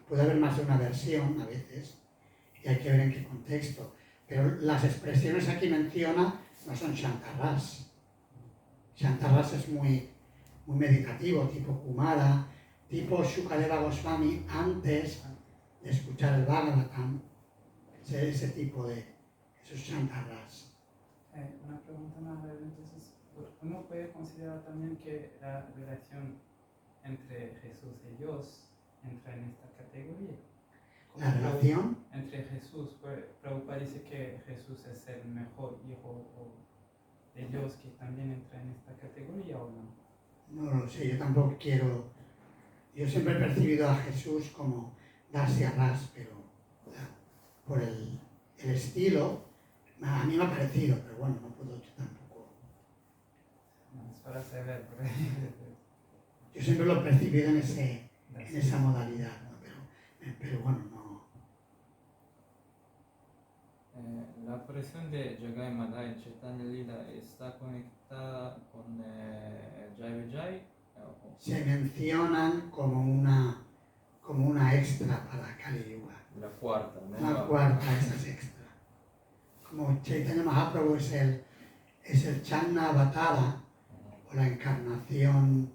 puede haber más de una versión a veces y hay que ver en qué contexto. Pero las expresiones aquí menciona no son Shantaras. Shantaras es muy meditativo, tipo Kumara, tipo Shukadeva Goswami antes de escuchar el Bhagavatam, ese tipo de esos Shantaras. Una pregunta más, entonces, ¿uno puede considerar también que la relación entre Jesús y Dios entra en esta categoría? La relación entre Jesús, Prabhupada dice que Jesús es el mejor hijo de Dios que también entra en esta categoría o no? No lo sé, yo tampoco quiero... Yo siempre he percibido a Jesús como darse a ras, pero por el estilo, a mí me ha parecido, pero bueno, no puedo yo tampoco. No, es para saber, por ahí. Yo siempre lo he percibido en esa modalidad, ¿no? Pero bueno, no. La aparición de Jagai Madai en Chaitanya Lila está conectada con Jai Vijay. Se mencionan como una extra para Kali Yuga. La cuarta, ¿no? Una cuarta, esa es extra. Como Chaitanya Mahaprabhu es el Channa Avatara, o la encarnación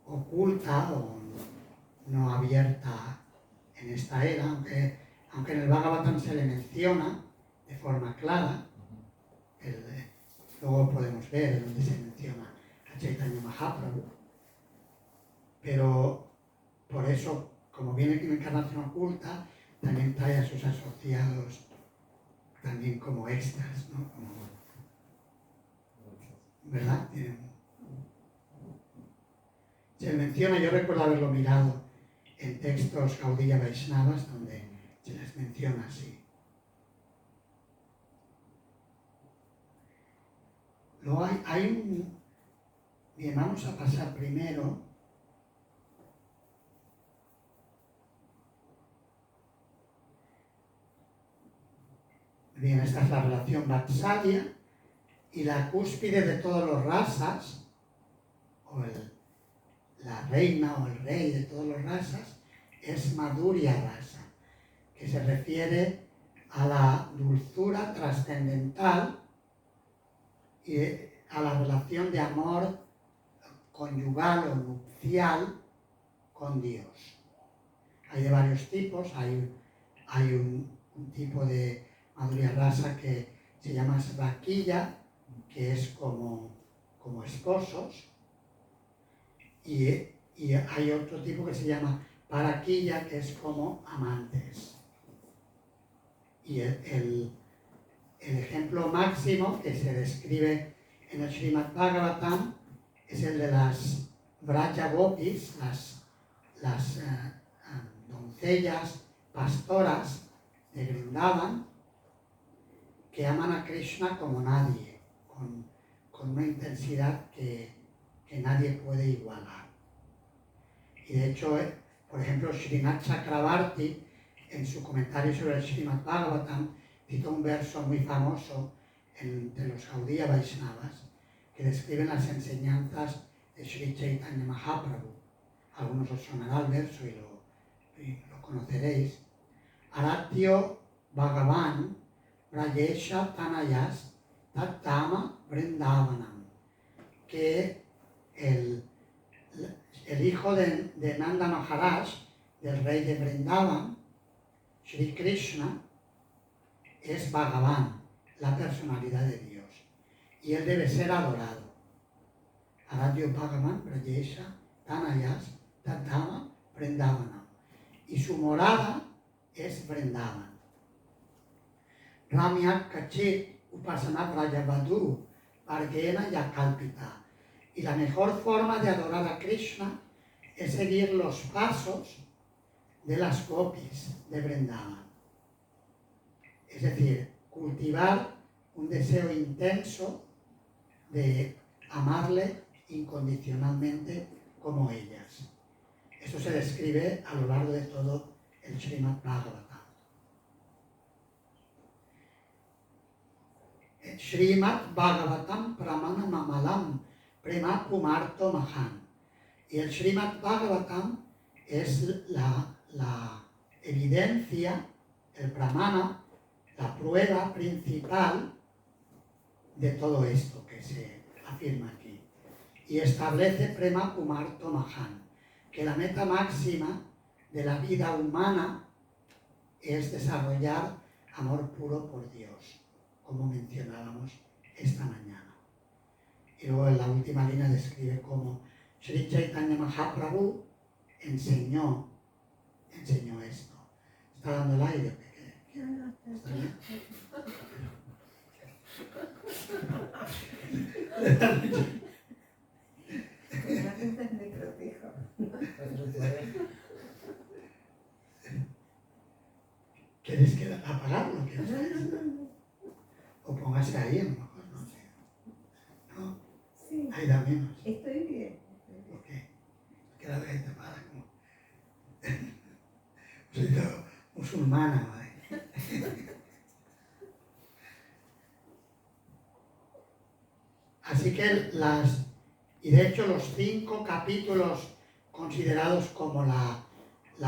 oculta o no abierta en esta era, aunque en el Bhagavatam se le menciona de forma clara, luego podemos ver donde se menciona a Chaitanya Mahaprabhu, pero por eso, como viene de una encarnación oculta, también trae a sus asociados también como extras, ¿no? ¿Verdad? Se menciona, yo recuerdo haberlo mirado en textos Gaudiya Vaishnavas, donde se les menciona así. Luego bien, vamos a pasar primero bien, esta es la relación Vatsalya y la cúspide de todos los rasas, o la reina o el rey de todos los rasas, es Madhurya Rasa, que se refiere a la dulzura trascendental y a la relación de amor conyugal o nupcial con Dios. Hay de varios tipos, hay un tipo de Madhurya Rasa que se llama Svakiya, que es como esposos, y hay otro tipo que se llama Parakiya, que es como amantes. Y el ejemplo máximo que se describe en el Srimad Bhagavatam es el de las Vraja Gopis, las doncellas pastoras de Vrindavan, que aman a Krishna como nadie, con una intensidad que nadie puede igualar. Y de hecho, por ejemplo, Srinath Chakravarti, en su comentario sobre el Srimad Bhagavatam, cita un verso muy famoso entre los Gaudiya Vaishnavas que describen las enseñanzas de Sri Chaitanya Mahaprabhu. Algunos os sonará el verso y lo conoceréis. Aratyo Bhagavan Brajesha Tanayas Tattama Vrindavanam, que el hijo de Nanda Maharaj, del rey de Vrindavan, Sri Krishna, es Bhagavan, la personalidad de Dios, y él debe ser adorado. Aradyo Bhagavan Brajesha Tanayas Tattama Vrindavanam, y su morada es Vrindavan. Ramya Kachit Upasana Prayavadu Vargena Yakalpita. Y la mejor forma de adorar a Krishna es seguir los pasos de las gopis de Vrindavan. Es decir, cultivar un deseo intenso de amarle incondicionalmente como ellas. Esto se describe a lo largo de todo el Srimad Bhagavatam. Srimad Bhagavatam Pramana Mamalam Prema Pumarto Mahan. Y el Srimad Bhagavatam es la evidencia, el pramana, la prueba principal de todo esto que se afirma aquí. Y establece Prema Pumarto Mahan, que la meta máxima de la vida humana es desarrollar amor puro por Dios, como mencionábamos esta mañana. Y luego en la última línea describe cómo Sri Chaitanya Mahaprabhu enseñó esto. ¿Está dando el aire? ¿Está bien? ¿Quieres apagarlo? O póngase ahí, a lo mejor, no sé. ¿No? Sí, Ahí da menos. estoy bien. Ok. Queda ahí tapada como... Soy todo musulmana, ¿vale? Así que y de hecho los 5 capítulos considerados como la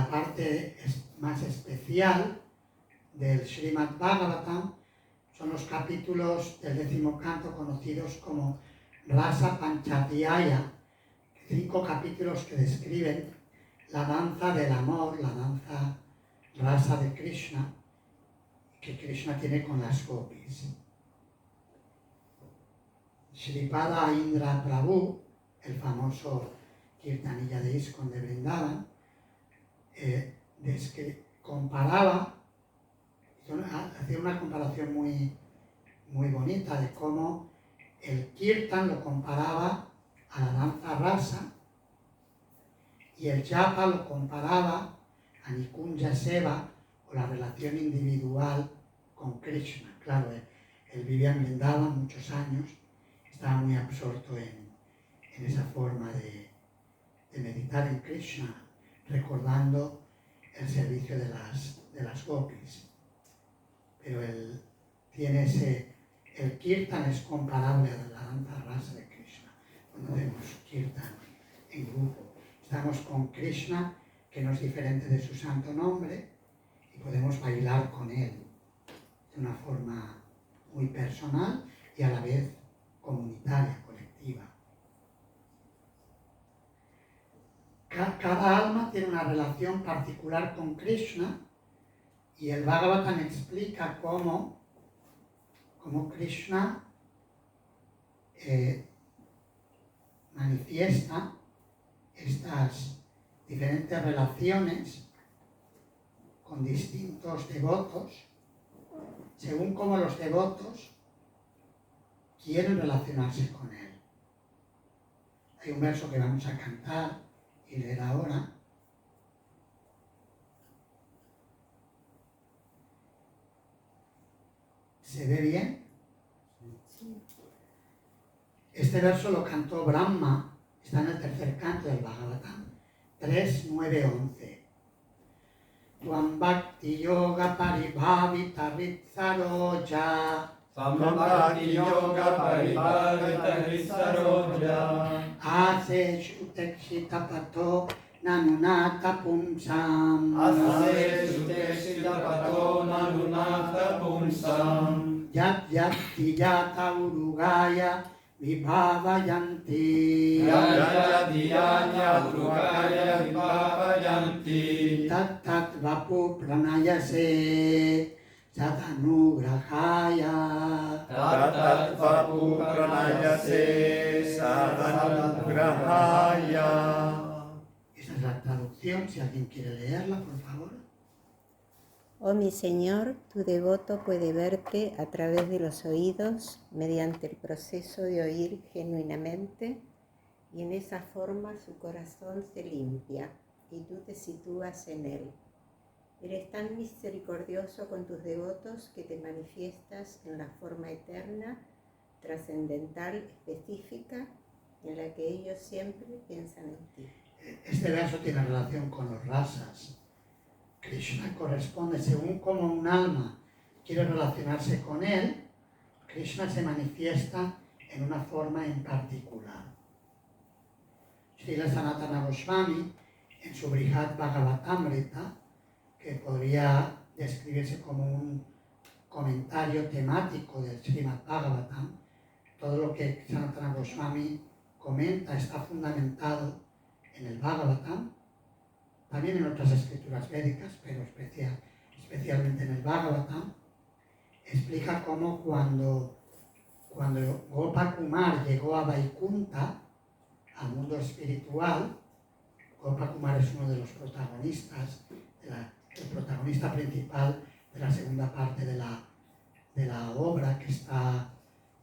parte más especial del Srimad Bhagavatam son los capítulos del 10º canto conocidos como Rasa Panchadhyaya, 5 capítulos que describen la danza del amor, la danza rasa de Krishna, que Krishna tiene con las gopis. Shripada Indra Prabhu, el famoso Kirtanilla de ISKCON de Vrindavan, comparaba, hacía una comparación muy, muy bonita de cómo el Kirtan lo comparaba a la danza rasa y el Japa lo comparaba a Nikunja Seva o la relación individual con Krishna. Claro, él vivía en Vrindavan muchos años, estaba muy absorto en esa forma de meditar en Krishna, recordando el servicio de las gopis. Pero él tiene el kirtan es comparable a la danza rasa de Krishna. Cuando hacemos kirtan en grupo, estamos con Krishna, que no es diferente de su santo nombre, y podemos bailar con él de una forma muy personal y a la vez comunitaria, colectiva. Cada alma tiene una relación particular con Krishna y el Bhagavatam explica cómo Krishna manifiesta estas diferentes relaciones con distintos devotos, según cómo los devotos quieren relacionarse con él. Hay un verso que vamos a cantar y leer ahora. ¿Se ve bien? Sí. Este verso lo cantó Brahma, está en el 3er canto del Bhagavatam, 3, 9, 11. Tuam bhakti yoga paribhavita ritsaroja Samabhakti yoga paribhavita risaroja ase shutekshita pato nanunata pumsam Ase suteshita pato manunata pumsam yat yatti yata urugaya vibhavayanti Yajadiyanya trukaya vibhavayanti tat tat vapu pranayase satanugrahaya. Tatat vapu pranayase sadhanugrahaya. Esa es la traducción, si alguien quiere leerla, por favor. Oh mi Señor, tu devoto puede verte a través de los oídos mediante el proceso de oír genuinamente y en esa forma su corazón se limpia y tú te sitúas en él. Eres tan misericordioso con tus devotos que te manifiestas en la forma eterna, trascendental, específica, en la que ellos siempre piensan en ti. Este verso tiene relación con los rasas. Krishna corresponde, según como un alma quiere relacionarse con él, Krishna se manifiesta en una forma en particular. Srila Sanatana Goswami, en su Brihad Bhagavatamrita, que podría describirse como un comentario temático del Srimad Bhagavatam, todo lo que Sanatana Goswami comenta está fundamentado en el Bhagavatam, también en otras escrituras védicas, pero especialmente en el Bhagavatam. Explica cómo cuando Gopakumar llegó a Vaikunta, al mundo espiritual, Gopakumar es uno de los protagonistas, el protagonista principal de la segunda parte de la obra que está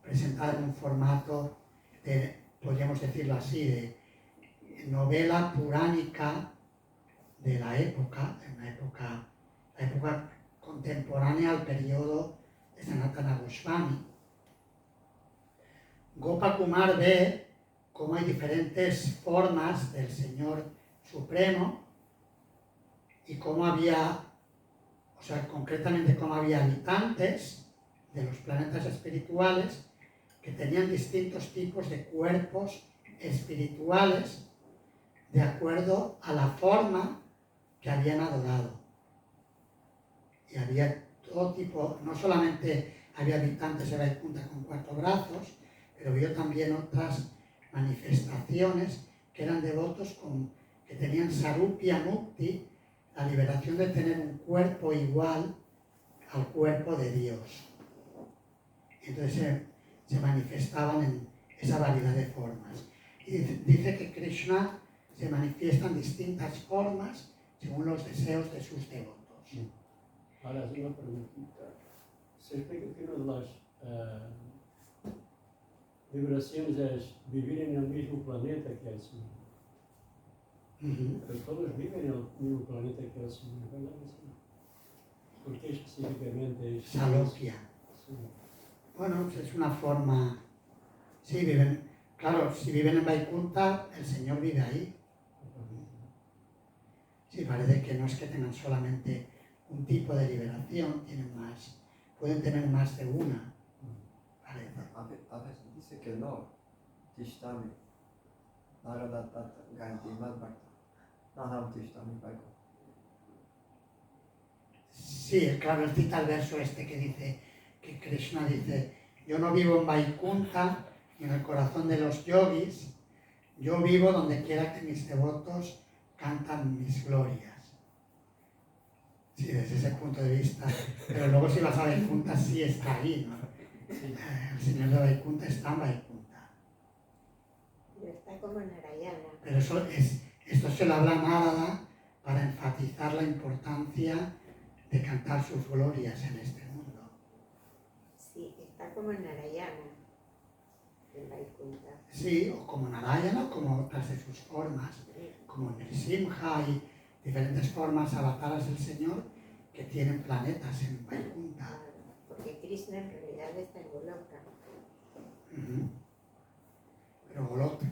presentada en un formato de, podríamos decirlo así, de novela puránica de la época, la época contemporánea al periodo de Sanatana Goswami. Gopakumar ve cómo hay diferentes formas del Señor Supremo y cómo había, o sea, concretamente cómo había habitantes de los planetas espirituales que tenían distintos tipos de cuerpos espirituales de acuerdo a la forma que habían adorado. Y había todo tipo, no solamente había habitantes de Vaikunta con 4 brazos, pero vio también otras manifestaciones que eran devotos que tenían Sarupya Mukti, la liberación de tener un cuerpo igual al cuerpo de Dios. Entonces se manifestaban en esa variedad de formas. Y dice que Krishna se manifiesta en distintas formas según los deseos de sus devotos. Ahora, una preguntita. Se explica que una de las liberaciones es vivir en el mismo planeta que el Señor. Pero todos viven en el mismo planeta que el Señor, ¿verdad? ¿Por qué específicamente es Salokya. Sí. Bueno, pues es una forma. Sí, viven. Claro, si viven en Vaikunta, el Señor vive ahí. Sí, parece que no es que tengan solamente un tipo de liberación, tienen más, pueden tener más de una. Parece. A veces dice que no. Tishtami. Naradatat Ganti Madbhakta. Naham Tishtami Vaiko. Sí, claro, él cita el verso este que dice, que Krishna dice, yo no vivo en Vaikunta ni en el corazón de los yogis, yo vivo donde quiera que mis devotos cantan mis glorias. Sí, desde ese punto de vista, pero luego si vas a Vaikunta sí está ahí, ¿no? Sí. El señor de Vaikunta está en Vaikunta. Pero está como Narayana. Pero esto se lo habla Narada para enfatizar la importancia de cantar sus glorias en este mundo. Sí, está como Narayana en Vaikunta. Sí, o como Narayana, o como otras de sus formas, como Nrisimha y diferentes formas avataras del Señor que tienen planetas en Vaikunta. Porque Krishna en realidad está en Goloka. Pero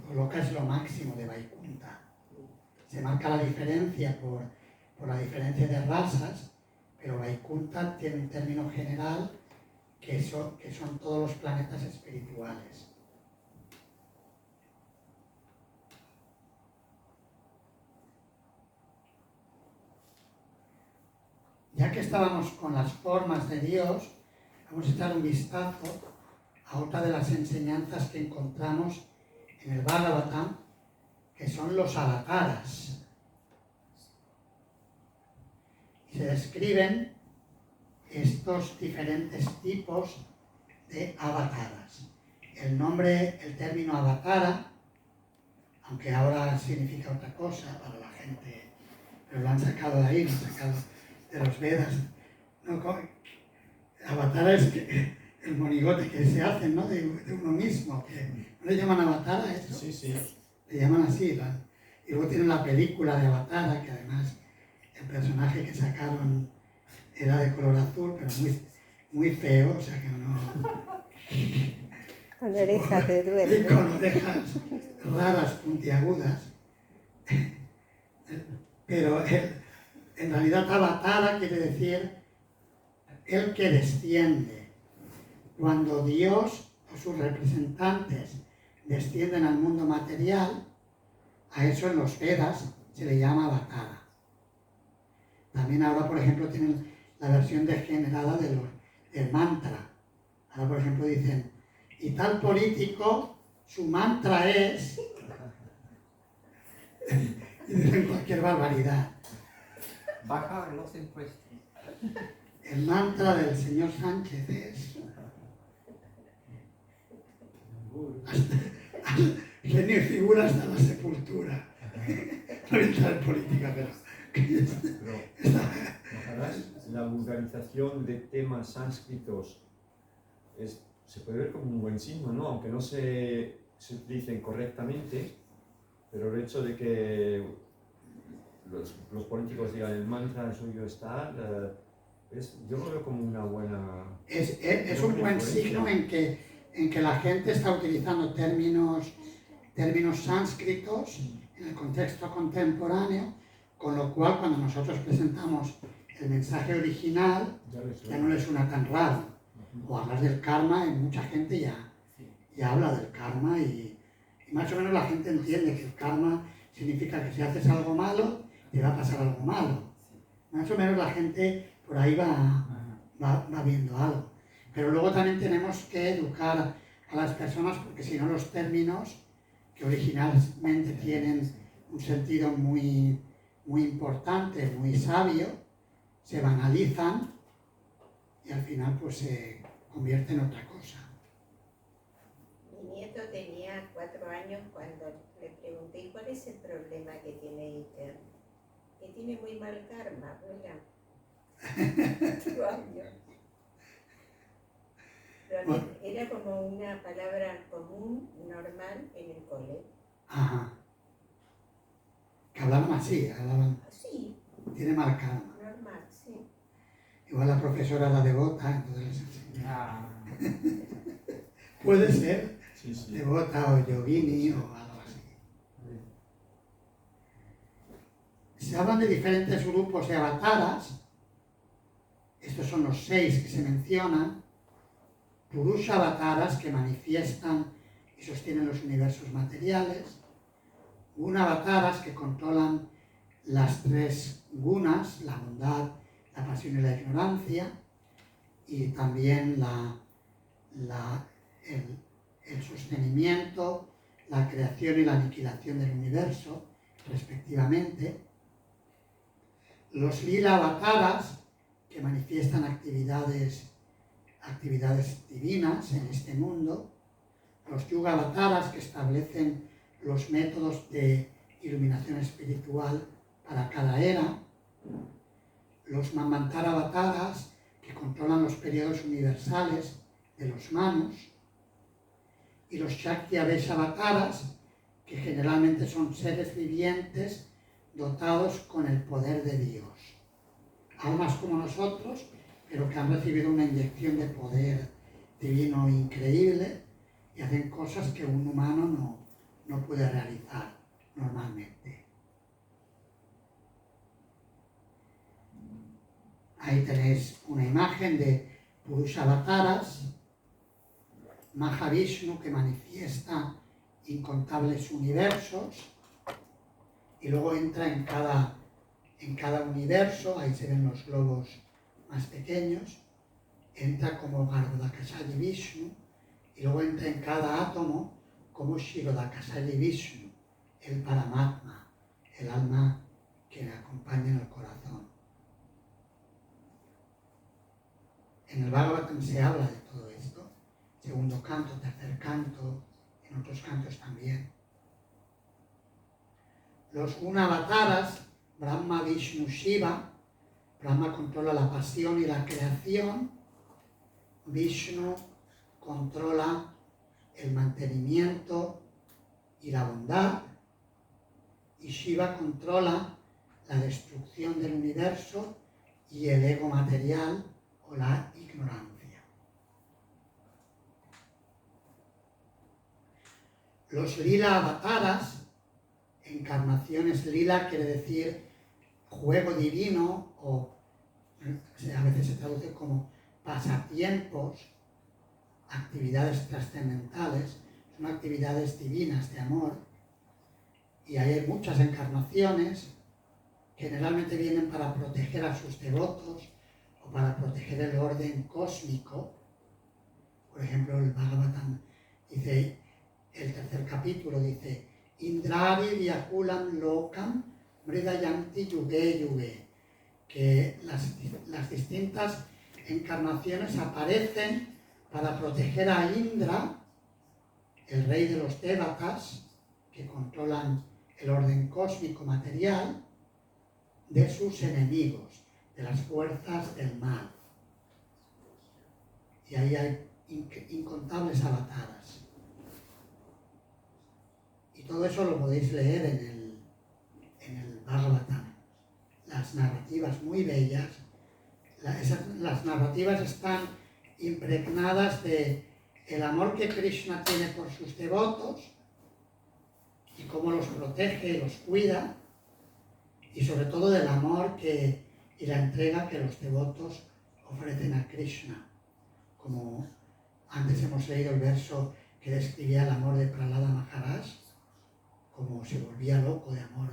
Goloka es lo máximo de Vaikunta. Se marca la diferencia por la diferencia de razas, pero Vaikunta tiene un término general que son todos los planetas espirituales. Ya que estábamos con las formas de Dios, vamos a echar un vistazo a otra de las enseñanzas que encontramos en el Bhagavatam, que son los avataras. Se describen estos diferentes tipos de avataras. El término avatara, aunque ahora significa otra cosa para la gente, pero lo han sacado de ahí, lo han sacado de los Vedas. No, avatara es el monigote que se hace, ¿no? de uno mismo, que no le llaman avatar a eso. Sí. Le llaman así. Y luego tienen la película de Avatar, que además el personaje que sacaron era de color azul, pero muy feo, o sea que no. Con orejas de Y duende. con orejas raras, puntiagudas. Pero en realidad Avatara quiere decir el que desciende. Cuando Dios o sus representantes descienden al mundo material, a eso en los Vedas se le llama Avatara. También ahora, por ejemplo, tienen la versión degenerada del mantra. Ahora, por ejemplo, dicen, y tal político, su mantra es... y dicen cualquier barbaridad. Bajar los impuestos. El mantra del señor Sánchez es... genio y figura hasta la sepultura. No entra en política, pero... La vulgarización de temas sánscritos es se puede ver como un buen signo, ¿no? Aunque no se utilicen correctamente, pero el hecho de que los políticos digan el mantra, el suyo está, yo lo veo como una buena... Es un buen signo en que la gente está utilizando términos sánscritos en el contexto contemporáneo, con lo cual cuando nosotros presentamos el mensaje original ya no les suena tan raro. O hablar del karma, y mucha gente ya habla del karma y más o menos la gente entiende que el karma significa que si haces algo malo, te va a pasar algo malo. Más o menos la gente por ahí va viendo algo. Pero luego también tenemos que educar a las personas porque si no los términos que originalmente tienen un sentido muy, muy importante, muy sabio, se banalizan y al final pues se convierte en otra cosa. Mi nieto tenía 4 años cuando le pregunté ¿cuál es el problema que tiene Iker? Que tiene muy mal karma, ¿verdad? 4 años. Pero era como una palabra común, normal en el cole. Ajá. Que hablaban así, Sí. Tiene mal karma. Normal, sí. Igual la profesora era devota, entonces les enseñaba. Puede ser devota o yogini o algo así. Se hablan de diferentes grupos de avataras. Estos son los 6 que se mencionan. Purusha avataras que manifiestan y sostienen los universos materiales. Guna avataras que controlan las 3 gunas, la bondad, la pasión y la ignorancia, y también el sostenimiento, la creación y la aniquilación del universo, respectivamente. Los lila avataras, que manifiestan actividades divinas en este mundo. Los yuga avataras, que establecen los métodos de iluminación espiritual para cada era. Los Manvantara avataras, que controlan los periodos universales de los manus. Y los Shakti Avesha avataras, que generalmente son seres vivientes dotados con el poder de Dios. Almas como nosotros, pero que han recibido una inyección de poder divino increíble y hacen cosas que un humano no puede realizar normalmente. Ahí tenéis una imagen de Purusha avataras, Mahavishnu que manifiesta incontables universos y luego entra en cada universo, ahí se ven los globos más pequeños, entra como Garbhodakashayi Vishnu y luego entra en cada átomo como Shirodakashayi Vishnu, el Paramatma, el alma que le acompaña en el corazón. En el Bhagavatam se habla de todo esto, segundo canto, tercer canto, en otros cantos también. Los Guna avataras, Brahma, Vishnu, Shiva. Brahma controla la pasión y la creación. Vishnu controla el mantenimiento y la bondad. Y Shiva controla la destrucción del universo y el ego material o la ignorancia. Los lila avataras, encarnaciones lila quiere decir juego divino o a veces se traduce como pasatiempos, actividades trascendentales, son actividades divinas de amor y hay muchas encarnaciones que generalmente vienen para proteger a sus devotos o para proteger el orden cósmico. Por ejemplo, el Bhagavatam dice, el tercer capítulo dice, Indrari Vyakulam Lokam Mridayanti Yuge Yuge, que las distintas encarnaciones aparecen para proteger a Indra, el rey de los Devatas, que controlan el orden cósmico material, de sus enemigos, de las fuerzas del mal. Y ahí hay incontables avataras. Y todo eso lo podéis leer en el Bhagavatam. Las narrativas muy bellas, las narrativas están impregnadas de el amor que Krishna tiene por sus devotos y cómo los protege y los cuida, y sobre todo del amor y la entrega que los devotos ofrecen a Krishna. Como antes hemos leído el verso que describía el amor de Prahlada Maharaj, como se volvía loco de amor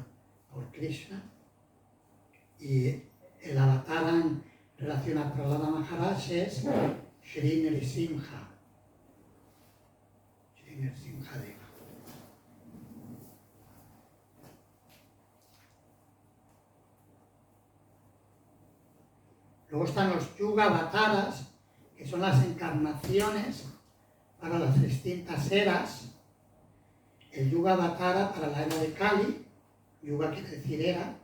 por Krishna. Y el avatar en relación a Prahlada Maharaj es Shri Nrsimha. Shri Nrsimha Deva. Luego están los Yuga Avataras, que son las encarnaciones para las distintas eras. El Yuga Avatara para la era de Kali, Yuga quiere decir era.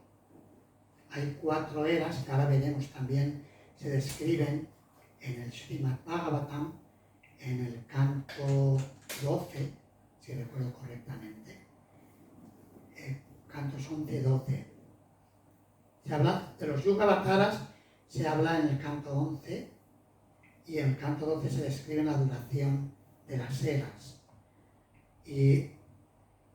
Hay 4 eras que ahora veremos también, se describen en el Srimad Bhagavatam, en el canto 12, si recuerdo correctamente. Cantos 11 y 12. Se habla de los Yuga Avataras, se habla en el canto 11, y en el canto 12 se describe la duración de las eras. Y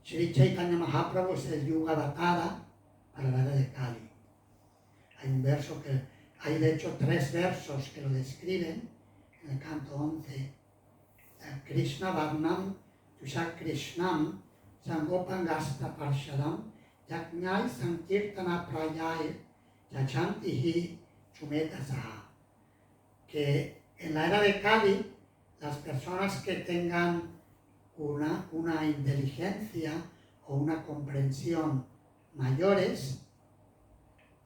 Sri Chaitanya Mahaprabhu es el Yuga Avatara para la era de Kali. Hay un verso hay de hecho 3 versos que lo describen en el canto 11. Krishna Varnam Tushak Krishnam Sangopangasta Parshadam Yajnai Sankirtana Prayai Yachantihi Chumetasaha. Que en la era de Kali, las personas que tengan una inteligencia o una comprensión mayores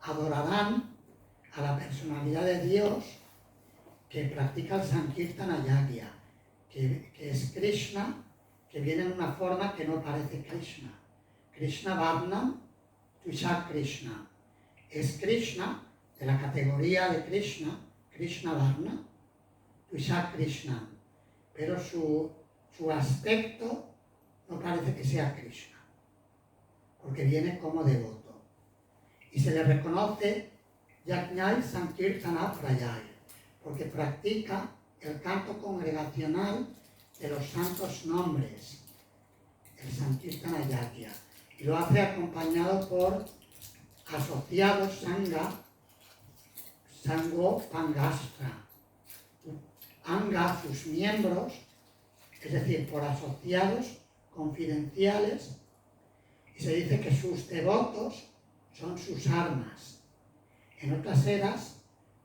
adorarán a la personalidad de Dios que practica el Sankirtana Yagya, que es Krishna, que viene en una forma que no parece Krishna. Krishna Varnam Tushak Krishna. Es Krishna, de la categoría de Krishna, Krishna Varna, Tushak Krishna. Pero su aspecto no parece que sea Krishna, porque viene como devoto. Y se le reconoce Yajnai Sankirtana Prayai, porque practica el canto congregacional de los santos nombres, el Sankirtana Yagya, y lo hace acompañado por asociados Sangha, Sango Pangastra, Anga, sus miembros, es decir, por asociados confidenciales, y se dice que sus devotos son sus armas. En otras eras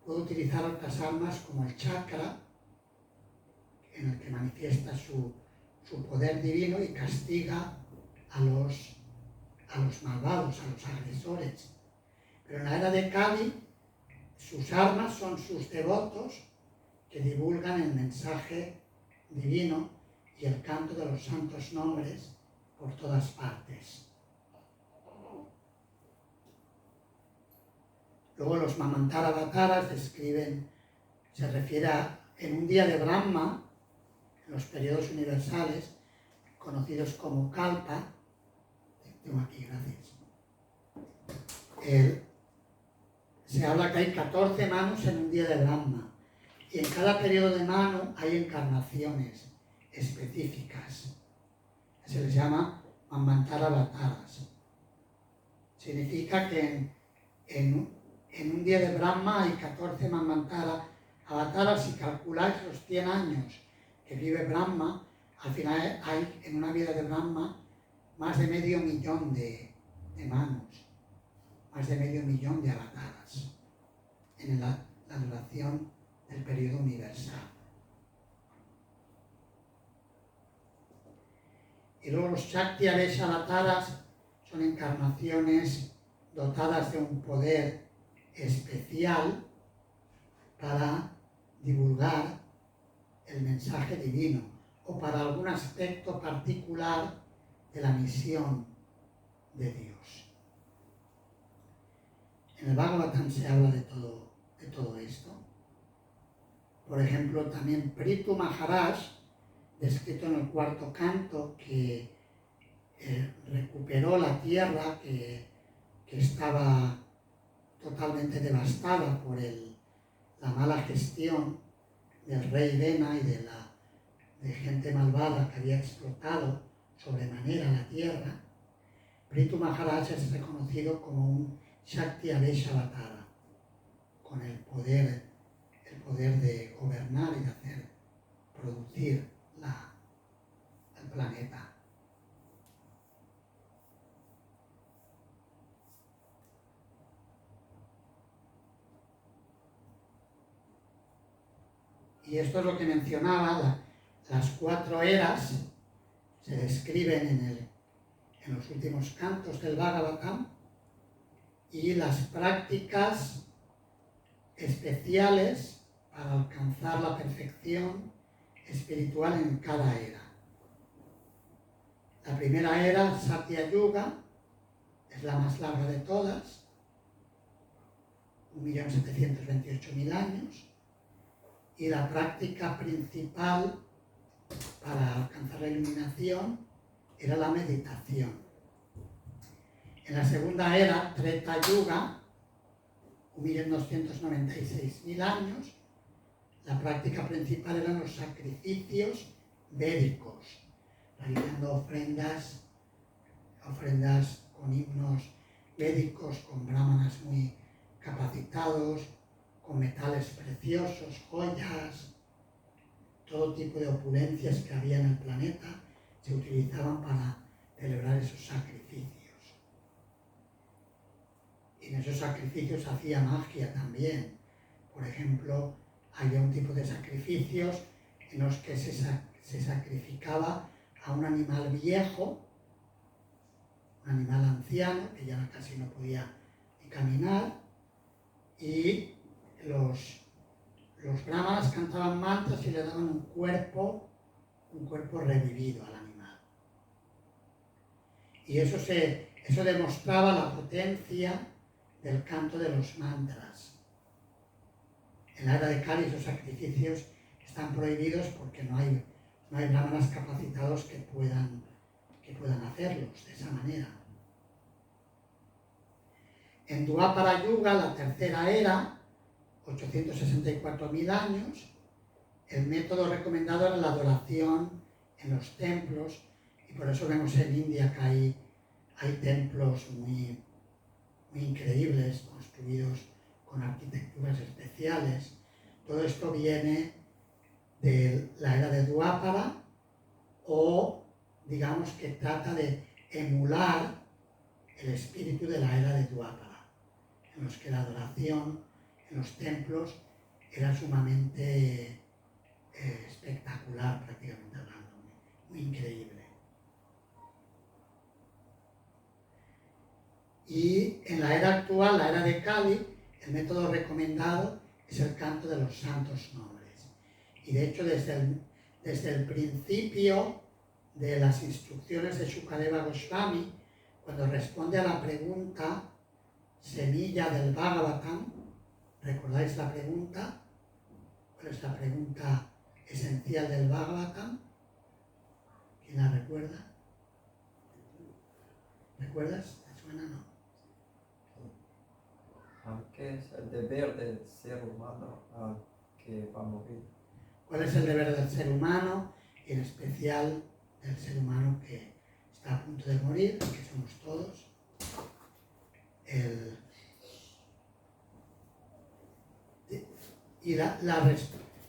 puede utilizar otras armas como el chakra, en el que manifiesta su poder divino y castiga a los malvados, a los agresores. Pero en la era de Kali, sus armas son sus devotos que divulgan el mensaje divino y el canto de los santos nombres por todas partes. Luego los Mamantara Avataras se refiere en un día de Brahma, en los periodos universales, conocidos como Kalpa. Tengo aquí, gracias. Se habla que hay 14 manos en un día de Brahma, y en cada periodo de mano hay encarnaciones específicas. Se les llama Mamantara Avataras. Significa que en un día de Brahma hay 14 Mamantara Avataras. Si calculáis los 100 años que vive Brahma, al final hay en una vida de Brahma más de 500.000 de manos, más de 500.000 de avataras en la duración del periodo universal. Y luego los Shakti Avesha Avataras son encarnaciones dotadas de un poder especial para divulgar el mensaje divino o para algún aspecto particular de la misión de Dios. En el Bhagavatam se habla de todo esto. Por ejemplo, también Prithu Maharaj, descrito en el cuarto canto, que recuperó la tierra que estaba totalmente devastada por la mala gestión del rey Vena y de gente malvada que había explotado sobremanera la tierra. Prithu Maharaj es reconocido como un Shakti Aveshavatara, con el poder de gobernar y de hacer producir el planeta. Y esto es lo que mencionaba, las 4 eras se describen en los últimos cantos del Bhagavatam, y las prácticas especiales para alcanzar la perfección espiritual en cada era. La primera era, Satya Yuga, es la más larga de todas, 1.728.000 años, y la práctica principal para alcanzar la iluminación era la meditación. En la segunda era, Treta Yuga, 1.296.000 años, la práctica principal eran los sacrificios védicos, realizando ofrendas con himnos védicos, con brahmanas muy capacitados, con metales preciosos, joyas, todo tipo de opulencias que había en el planeta se utilizaban para celebrar esos sacrificios. Y en esos sacrificios hacía magia también. Por ejemplo, había un tipo de sacrificios en los que se sacrificaba a un animal viejo, un animal anciano, que ya casi no podía ni caminar, y los brahmanas cantaban mantras y le daban un cuerpo revivido al animal. Y eso demostraba la potencia del canto de los mantras. En la era de Kali esos sacrificios están prohibidos porque no hay brahmanas capacitados que puedan hacerlos de esa manera. En Dwapara Yuga, la tercera era, 864.000 años, el método recomendado era la adoración en los templos, y por eso vemos en India que hay templos muy increíbles, construidos con arquitecturas especiales. Todo esto viene de la era de Dwapara, o digamos que trata de emular el espíritu de la era de Dwapara, en los que la adoración en los templos era sumamente espectacular, prácticamente hablando, muy increíble. Y en la era actual, la era de Kali, el método recomendado es el canto de los santos nombres. Y de hecho, desde el principio de las instrucciones de Shukadeva Goswami, cuando responde a la pregunta semilla del Bhagavatam, ¿recordáis la pregunta? ¿Cuál es la pregunta esencial del Bhagavatam? ¿Quién la recuerda? ¿Recuerdas? ¿Te suena? No. ¿Qué es el deber del ser humano que va a morir? ¿Cuál es el deber del ser humano, y en especial del ser humano que está a punto de morir, que somos todos?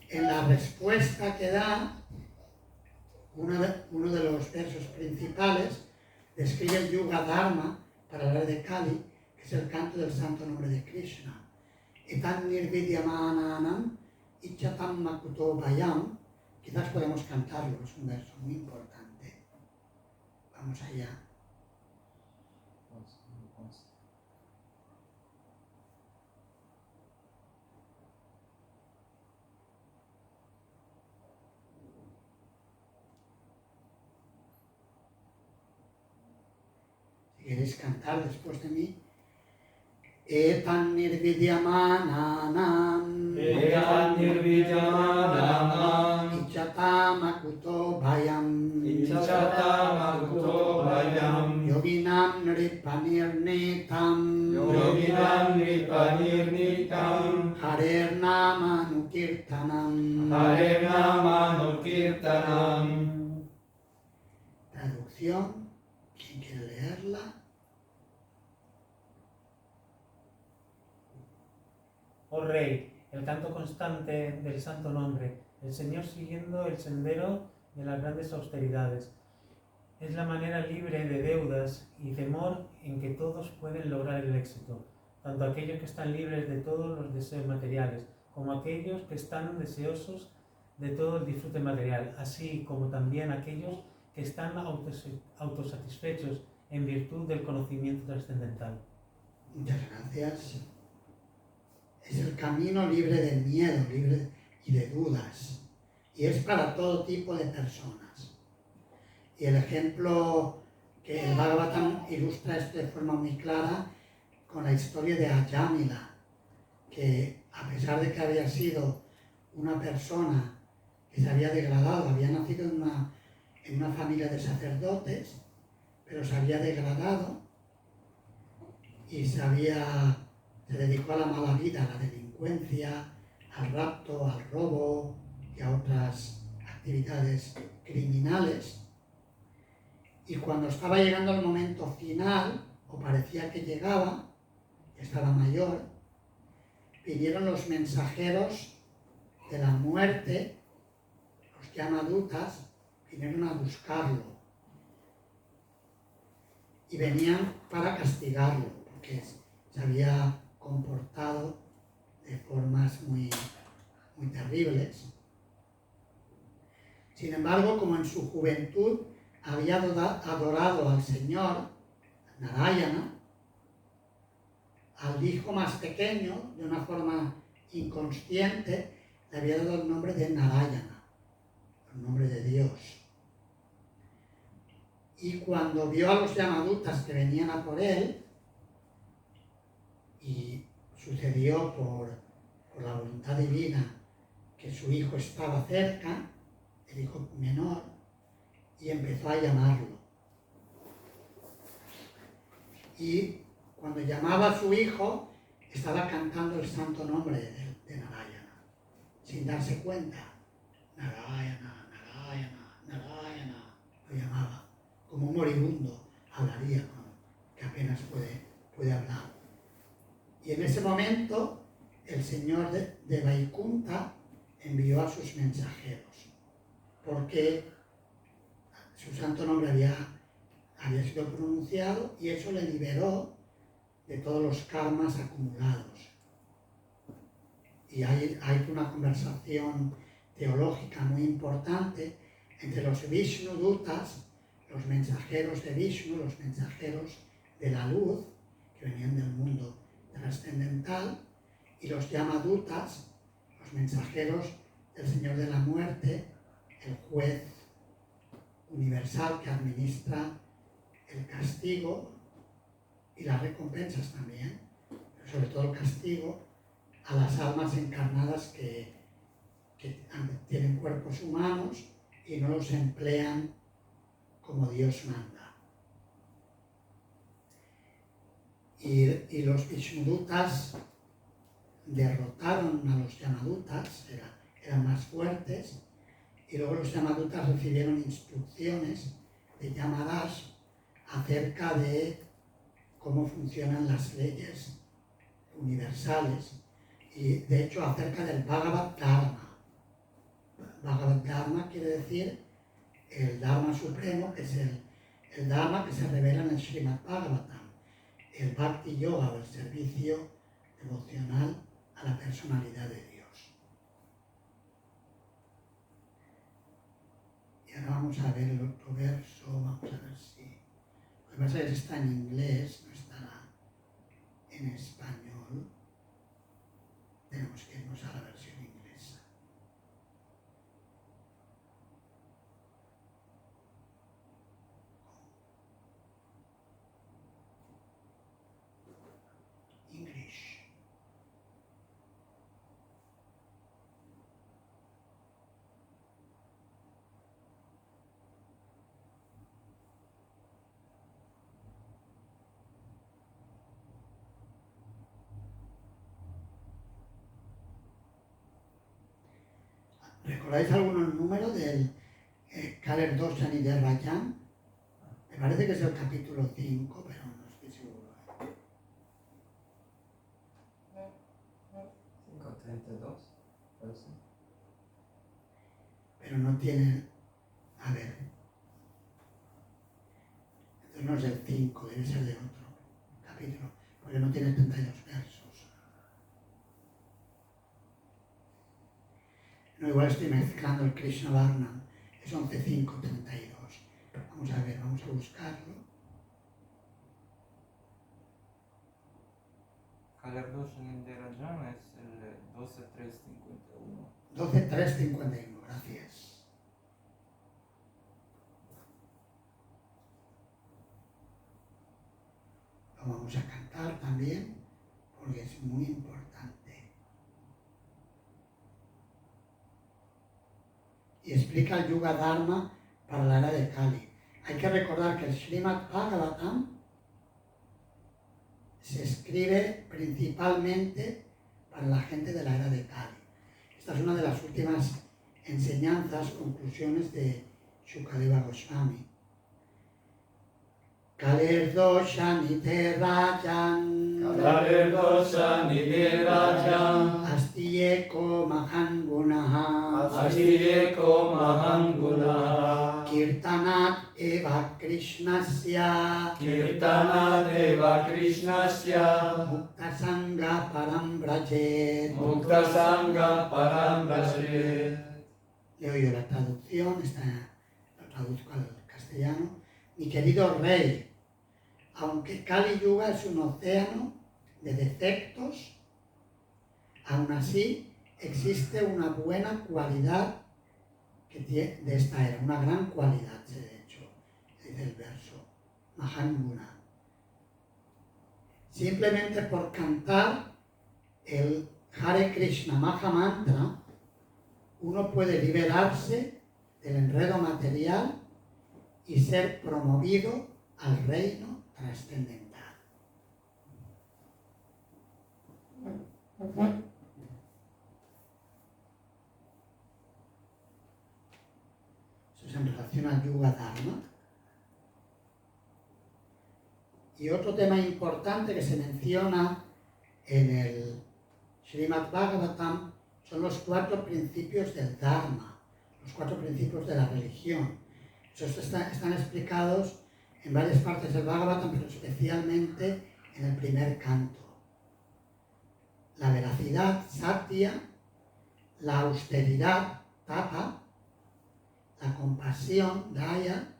En la respuesta que da, uno de los versos principales describe el Yuga Dharma para hablar de Kali, que es el canto del santo nombre de Krishna. Etan nirvidyamananam ichatam makuto bayam. Quizás podemos cantarlo, es un verso muy importante. Vamos allá. Si queréis cantar después de mí, Etan nirvidyamananam Etan nirvidyamanam Ichatamakuto bhayam Ichatamakuto bhayam Yoginam nripanirnitam Yoginam nripanirnitam Harer nama nukirtanam. Hare Nama Nukirtanam. Traducción, ¿quién quiere leerla? Oh Rey, el canto constante del santo nombre, el Señor siguiendo el sendero de las grandes austeridades. Es la manera libre de deudas y temor en que todos pueden lograr el éxito, tanto aquellos que están libres de todos los deseos materiales, como aquellos que están deseosos de todo el disfrute material, así como también aquellos que están autosatisfechos en virtud del conocimiento trascendental. Muchas gracias. Es el camino libre de miedo, libre y de dudas, y es para todo tipo de personas. Y el ejemplo que el Bhagavatam ilustra esto de forma muy clara con la historia de Ayamila, que a pesar de que había sido una persona que se había degradado, había nacido en una familia de sacerdotes, pero se había degradado y se dedicó a la mala vida, a la delincuencia, al rapto, al robo y a otras actividades criminales. Y cuando estaba llegando el momento final, o parecía que llegaba, estaba mayor, vinieron los mensajeros de la muerte, los Yamadutas, vinieron a buscarlo. Y venían para castigarlo, porque se había comportado de formas muy terribles. Sin embargo, como en su juventud había adorado al Señor, Narayana, al hijo más pequeño, de una forma inconsciente, le había dado el nombre de Narayana, el nombre de Dios. Y cuando vio a los Yamadutas que venían a por él, y sucedió por la voluntad divina que su hijo estaba cerca, el hijo menor, y empezó a llamarlo. Y cuando llamaba a su hijo, estaba cantando el santo nombre de Narayana, sin darse cuenta. Narayana, Narayana, Narayana, lo llamaba. Como un moribundo hablaría, que apenas puede hablar. Y en ese momento, el Señor de Vaikunta envió a sus mensajeros, porque su santo nombre había sido pronunciado y eso le liberó de todos los karmas acumulados. Y hay una conversación teológica muy importante entre los Vishnudutas, los mensajeros de Vishnu, los mensajeros de la luz, que venían del mundo trascendental, y los Yamadutas, los mensajeros del Señor de la Muerte, el juez universal que administra el castigo y las recompensas también, pero sobre todo el castigo a las almas encarnadas que tienen cuerpos humanos y no los emplean como Dios manda. Y los Vishnudutas derrotaron a los Yamadutas, eran más fuertes, y luego los Yamadutas recibieron instrucciones de Yamadash acerca de cómo funcionan las leyes universales y de hecho acerca del Bhagavad Dharma. Bhagavad Dharma quiere decir el Dharma supremo, que es el Dharma que se revela en el Srimad Bhagavatam, el Bhakti Yoga o el servicio devocional a la personalidad de Dios. Y ahora vamos a ver el otro verso, vamos a ver si... Lo que pasa es que está en inglés, no estará en español. Tenemos que irnos a la versión inglesa. Ingrid. ¿Recordáis algunos números del Kaler Doshan y de Rayan? Me parece que es el capítulo 5, pero no estoy seguro. 5:32, parece. Pero no tiene... A ver. Entonces no es el 5, debe ser de otro capítulo, porque no tiene 32 versos. No, igual estoy mezclando el Krishna Varnam, es 11.5.32. Vamos a ver, vamos a buscarlo. Kaler Doshan de Rajan es el 12.351. 12.351, gracias. Lo vamos a cantar también, porque es muy importante. Y explica el Yuga Dharma para la era de Kali. Hay que recordar que el Srimad Bhagavatam se escribe principalmente para la gente de la era de Kali. Esta es una de las últimas enseñanzas, conclusiones de Shukadeva Goswami. Kaler Doshan ite Rajan, Kaler Doshan ite Rajan, Asti eko Mahan Gunaha, Asti eko Mahan Gunaha, Kirtanat eva Krishnasya, Kirtanat eva Krishnasya, Mukta Sangha Param Brajet. Mukta Sangha Param Brajet. Leo yo la traducción, lo traduzco al castellano. Mi querido rey, aunque Kali Yuga es un océano de defectos, aún así existe una buena cualidad de esta era, una gran cualidad, de hecho, dice el verso, Mahanguna. Simplemente por cantar el Hare Krishna Maha Mantra, uno puede liberarse del enredo material y ser promovido al reino trascendental. Eso es en relación al Yuga Dharma. Y otro tema importante que se menciona en el Srimad Bhagavatam son los 4 principios del Dharma, los 4 principios de la religión. Estos están explicados en varias partes del Bhagavatam, pero especialmente en el primer canto. La veracidad, satya, la austeridad, tapa, la compasión, daya,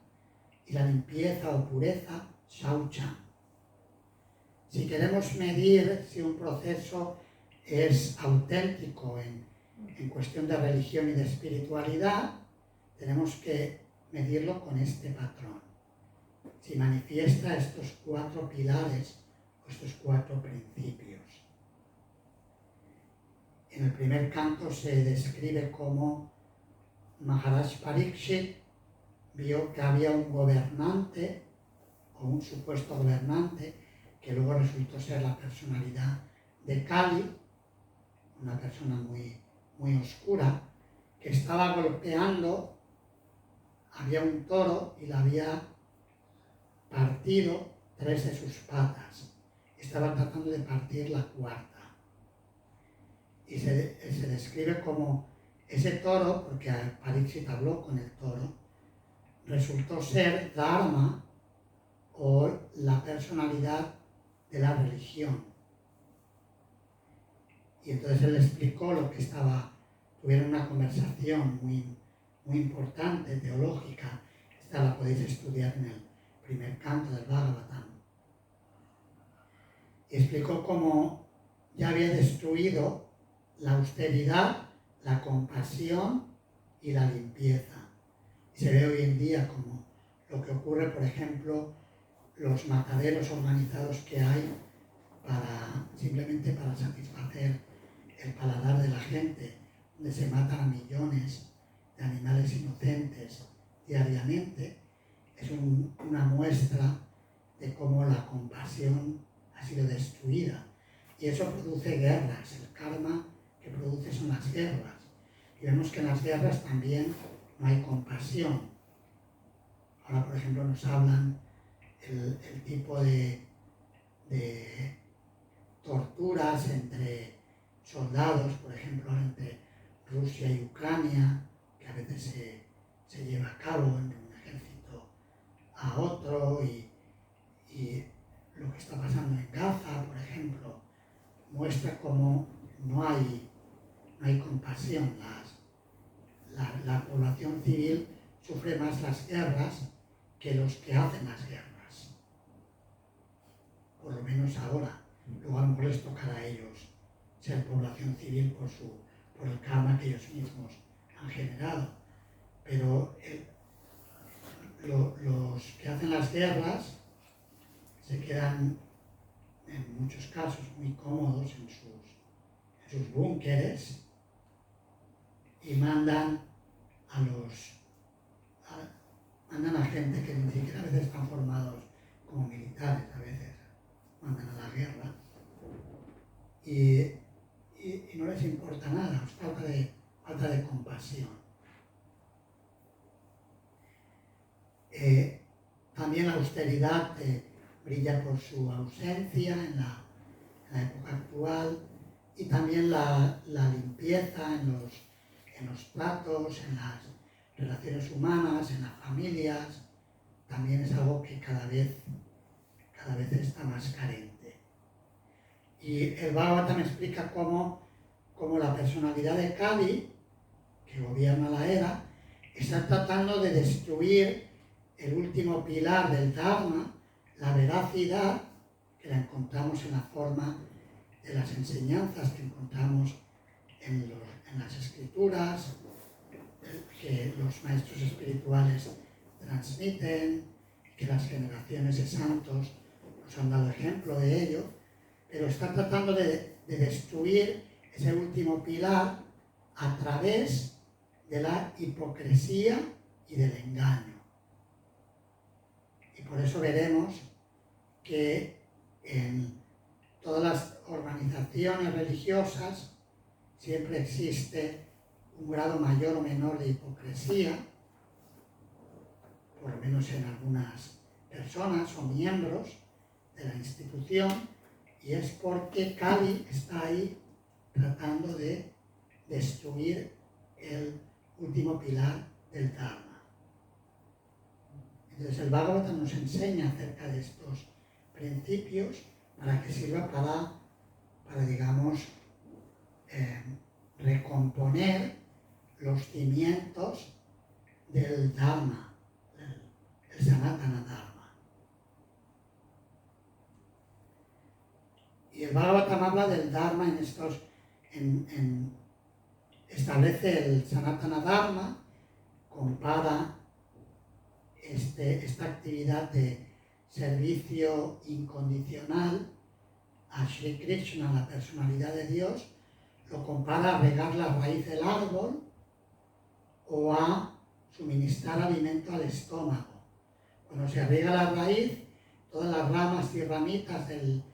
y la limpieza o pureza, shaucha. Si queremos medir si un proceso es auténtico en cuestión de religión y de espiritualidad, tenemos que medirlo con este patrón. Si manifiesta estos 4 pilares o estos 4 principios. En el primer canto se describe cómo Maharaj Parikshit vio que había un gobernante o un supuesto gobernante que luego resultó ser la personalidad de Kali, una persona muy, muy oscura, que estaba golpeando. Había un toro y le había partido 3 de sus patas. Estaba tratando de partir la 4ª. Y se describe como ese toro, porque Parikshit habló con el toro, resultó ser Dharma o la personalidad de la religión. Y entonces él explicó lo que tuvieron una conversación muy importante, teológica. Esta la podéis estudiar en el primer canto del Bhagavatam. Y explicó cómo ya había destruido la austeridad, la compasión y la limpieza. Y se ve hoy en día como lo que ocurre, por ejemplo, los mataderos organizados que hay simplemente para satisfacer el paladar de la gente, donde se matan a millones de animales inocentes diariamente, es una muestra de cómo la compasión ha sido destruida. Y eso produce guerras. El karma que produce son las guerras. Y vemos que en las guerras también no hay compasión. Ahora, por ejemplo, nos hablan el tipo de torturas entre soldados, por ejemplo, entre Rusia y Ucrania, que a veces se lleva a cabo entre un ejército a otro, y lo que está pasando en Gaza, por ejemplo, muestra cómo no hay compasión. La población civil sufre más las guerras que los que hacen las guerras, por lo menos ahora. Luego a lo mejor les tocará a ellos ser población civil por el karma que ellos mismos han generado. Pero los que hacen las guerras se quedan en muchos casos muy cómodos en sus búnkeres y mandan a gente que ni siquiera a veces están formados como militares, a veces mandan a la guerra y no les importa nada, falta de compasión. También la austeridad brilla por su ausencia en la época actual, y también la limpieza en los tratos, en las relaciones humanas, en las familias, también es algo que cada vez está más carente. Y el Bhagavatam explica cómo la personalidad de Kali, que gobierna la era, está tratando de destruir el último pilar del Dharma, la veracidad, que la encontramos en la forma de las enseñanzas que encontramos en las escrituras, que los maestros espirituales transmiten, que las generaciones de santos nos han dado ejemplo de ello, pero está tratando de destruir ese último pilar a través de la hipocresía y del engaño. Y por eso veremos que en todas las organizaciones religiosas siempre existe un grado mayor o menor de hipocresía, por lo menos en algunas personas o miembros de la institución, y es porque Kali está ahí tratando de destruir el último pilar del Dharma. Entonces el Bhagavatam nos enseña acerca de estos principios para que sirva para digamos, recomponer los cimientos del Dharma, el Sanatana Dharma. Y el Bhagavatam habla del Dharma establece el Sanatana Dharma, compara esta actividad de servicio incondicional a Sri Krishna, la personalidad de Dios, lo compara a regar la raíz del árbol o a suministrar alimento al estómago. Cuando se riega la raíz, todas las ramas y ramitas del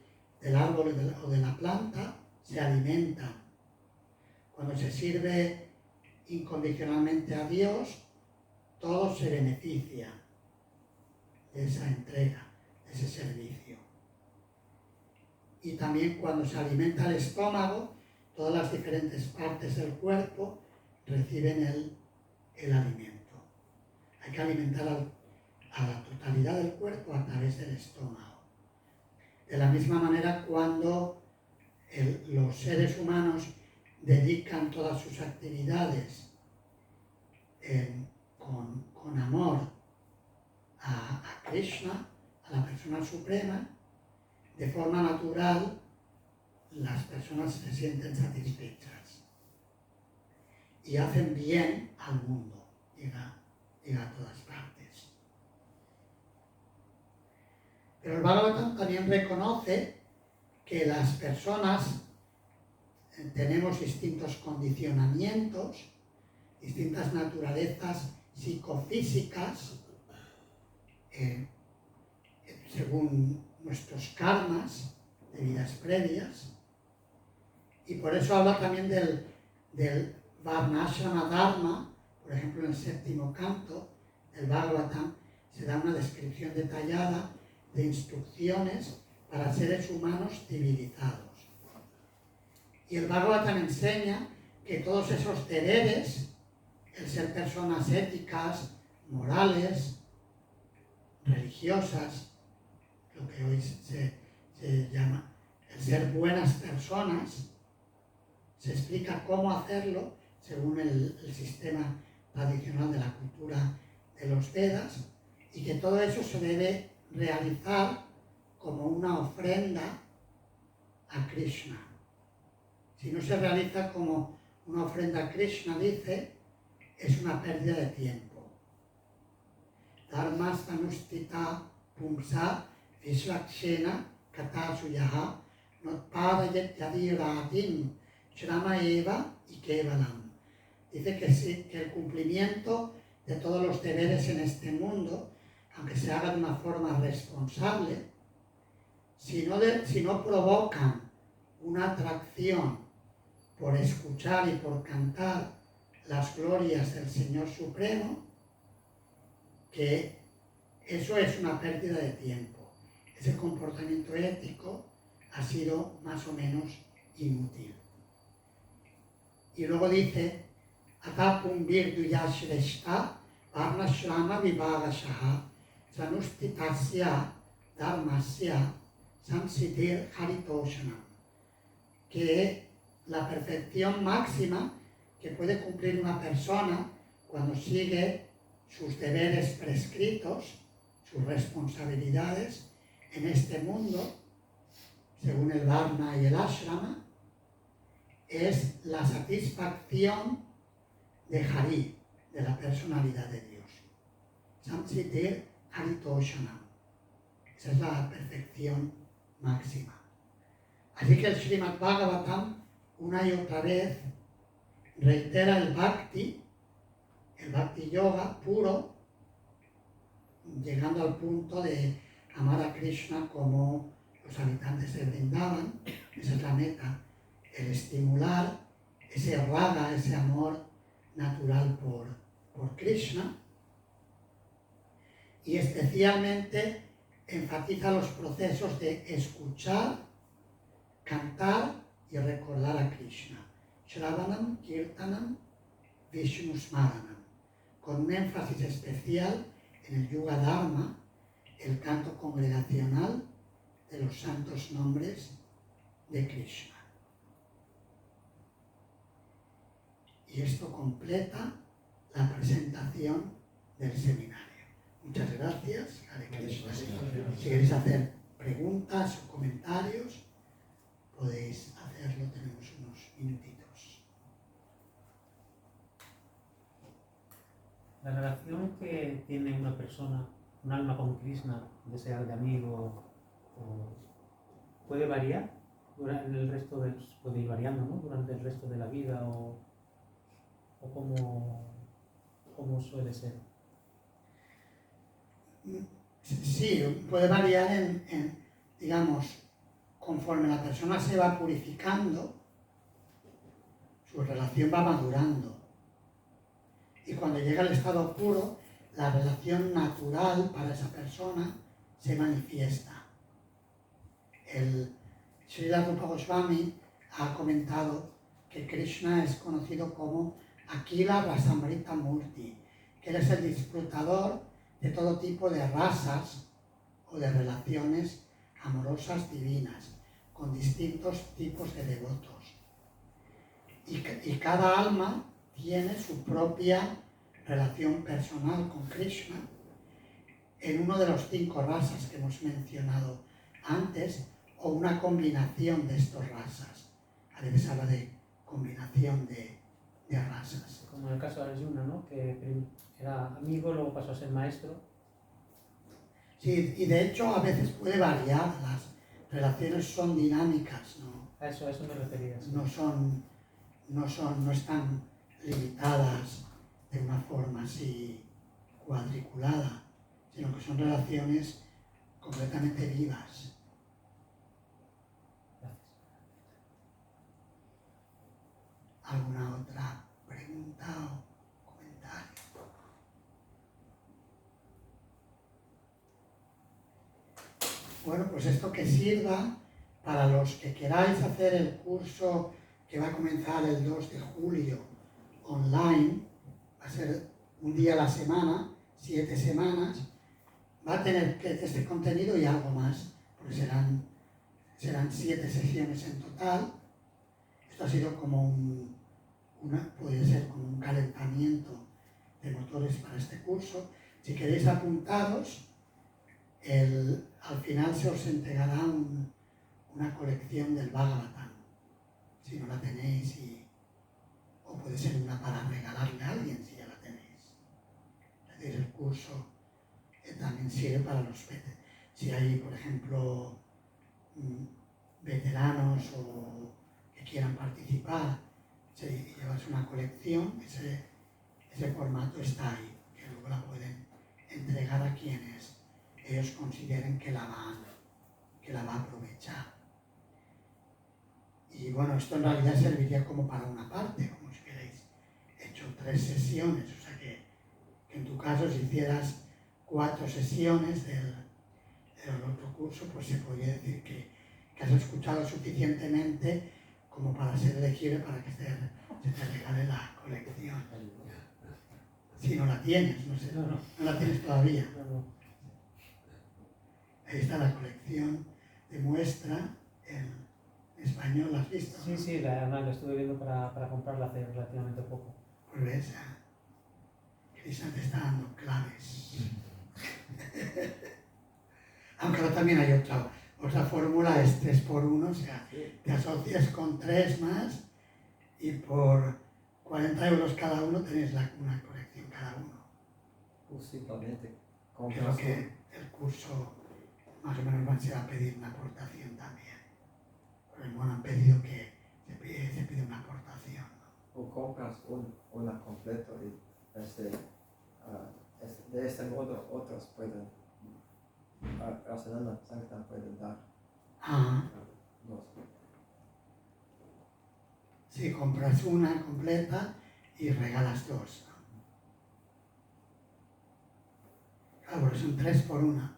árbol o de la planta se alimentan. Cuando se sirve incondicionalmente a Dios, todo se beneficia de esa entrega, de ese servicio. Y también cuando se alimenta el estómago, todas las diferentes partes del cuerpo reciben el alimento. Hay que alimentar a la totalidad del cuerpo a través del estómago. De la misma manera, cuando los seres humanos dedican todas sus actividades con amor a Krishna, a la persona suprema, de forma natural las personas se sienten satisfechas y hacen bien al mundo, llega a todas partes. Pero el Bhagavatam también reconoce que las personas tenemos distintos condicionamientos, distintas naturalezas psicofísicas, según nuestros karmas de vidas previas, y por eso habla también del Varnashrama Dharma, por ejemplo en el 7º canto del Bhagavatam, se da una descripción detallada de instrucciones para seres humanos civilizados. Y el Bhagavatam enseña que todos esos deberes, el ser personas éticas, morales, religiosas, lo que hoy se llama el ser buenas personas, se explica cómo hacerlo según el sistema tradicional de la cultura de los Vedas, y que todo eso se debe realizar como una ofrenda a Krishna. Si no se realiza como una ofrenda a Krishna, dice, es una pérdida de tiempo. Dharma sanustita pumsa visvakshena katasuyaha notpadayet yadiratim shrama eva y kevalam. Dice que sí, que el cumplimiento de todos los deberes en este mundo, aunque se haga de una forma responsable, si no provocan una atracción por escuchar y por cantar las glorias del Señor Supremo, que eso es una pérdida de tiempo. Ese comportamiento ético ha sido más o menos inútil. Y luego dice, Atapum virduyashreshta varnashrama vibhagashaha sanustitasya dharmasya samsiddhir haritoshanam, que la perfección máxima que puede cumplir una persona cuando sigue sus deberes prescritos, sus responsabilidades en este mundo, según el Varna y el Ashrama, es la satisfacción de Hari, de la personalidad de Dios. Samsiddhir haritoshanam. Esa es la perfección máxima. Así que el Srimad Bhagavatam, una y otra vez, reitera el Bhakti Yoga puro, llegando al punto de amar a Krishna como los habitantes de Vrindavan. Esa es la meta, el estimular ese raga, ese amor natural por Krishna, y especialmente enfatiza los procesos de escuchar, cantar y recordar a Krishna. Shravanam, Kirtanam, Vishnu Smaranam, con un énfasis especial en el Yuga Dharma, el canto congregacional de los santos nombres de Krishna. Y esto completa la presentación del seminario. Muchas gracias, Hare Krishna. Si queréis hacer preguntas o comentarios, podéis hacerlo, tenemos unos minutitos. La relación que tiene una persona, un alma con Krishna, de ser de amigo, puede variar durante el resto de, puede ir variando, ¿no? Durante el resto de la vida, o cómo suele ser. Sí, puede variar digamos, conforme la persona se va purificando, su relación va madurando. Y cuando llega al estado puro, la relación natural para esa persona se manifiesta. El Srila Rupa Goswami ha comentado que Krishna es conocido como Akila Rasamrita Murti, que él es el disfrutador de todo tipo de rasas o de relaciones amorosas divinas, con distintos tipos de devotos. Y cada alma tiene su propia relación personal con Krishna en uno de los 5 rasas que hemos mencionado antes, o una combinación de estos rasas. A veces habla de combinación de razas. Como en el caso de Arjuna, ¿no? Que era amigo, luego pasó a ser maestro. Sí, y de hecho a veces puede variar, las relaciones son dinámicas, ¿no? A eso me refería. Sí. No están limitadas de una forma así cuadriculada, sino que son relaciones completamente vivas. Gracias. ¿Alguna otra pregunta? Bueno, pues esto que sirva para los que queráis hacer el curso que va a comenzar el 2 de julio online, va a ser un día a la semana, 7 semanas, va a tener este contenido y algo más, porque serán 7 sesiones en total. Esto ha sido como puede ser como un calentamiento de motores para este curso. Si queréis apuntaros, al final se os entregará una colección del Bhagavatam, si no la tenéis, o puede ser una para regalarle a alguien si ya la tenéis. Es decir, el curso también sirve para los veteranos. Si hay, por ejemplo, veteranos o que quieran participar, si llevas una colección, ese formato está ahí, que luego la pueden entregar a quienes ellos consideren que la va a aprovechar. Y bueno, esto en realidad serviría como para una parte, como si queréis, hecho 3 sesiones, o sea que en tu caso si hicieras 4 sesiones del otro curso, pues se podría decir que has escuchado suficientemente como para ser elegible para que se te regale la colección. Si no la tienes, no sé, no la tienes todavía. Ahí está la colección de muestra en español, ¿la has visto? Sí, sí, la estuve viendo para comprarla hace relativamente poco. Pues ves, Krishna te está dando claves. Aunque ahora también hay otra fórmula, es 3 por 1, o sea, te asocias con 3 más y por 40 euros cada uno tenéis una colección cada uno. Posiblemente. Creo que el curso más o menos se va a pedir una aportación también. Pero bueno, han pedido que se pide una aportación, ¿no? O compras una completa y de este modo otros pueden, Rasananda Sankirtan pueden dar dos. Sí, compras una completa y regalas 2, ¿no? Claro, porque son 3 por 1.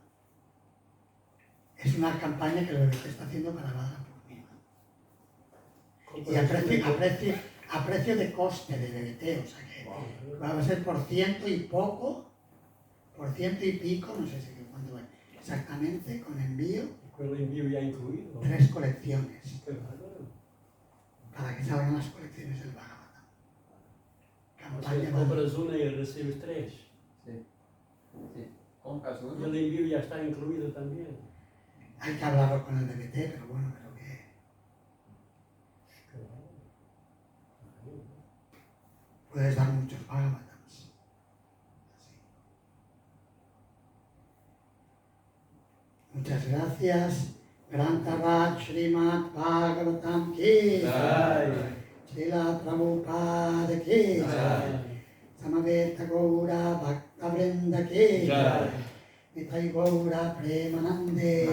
Es una campaña que el BBT está haciendo para Radha Purnima. Y a precio de coste de BBT, o sea que va a ser por ciento y pico, no sé si cuánto va exactamente, con envío. Con el envío ya incluido. 3 colecciones, Qué bárbaro. para que salgan las colecciones del Bhagavatam. O sea, compras una y recibes 3. Sí. Compras Y uno. el envío ya está incluido también. Hay que hablarlo con el BBT, pero bueno, creo que Qué bárbaro. puedes dar muchos Bhagavatams. Así. Muchas gracias. Grantaraj Srimad Bhagavatam ki Jai. Srila Prabhupada ki Jai. Samaveta Gaura Bhakta Vrinda ki Jai. Nitai Gaura Premanande.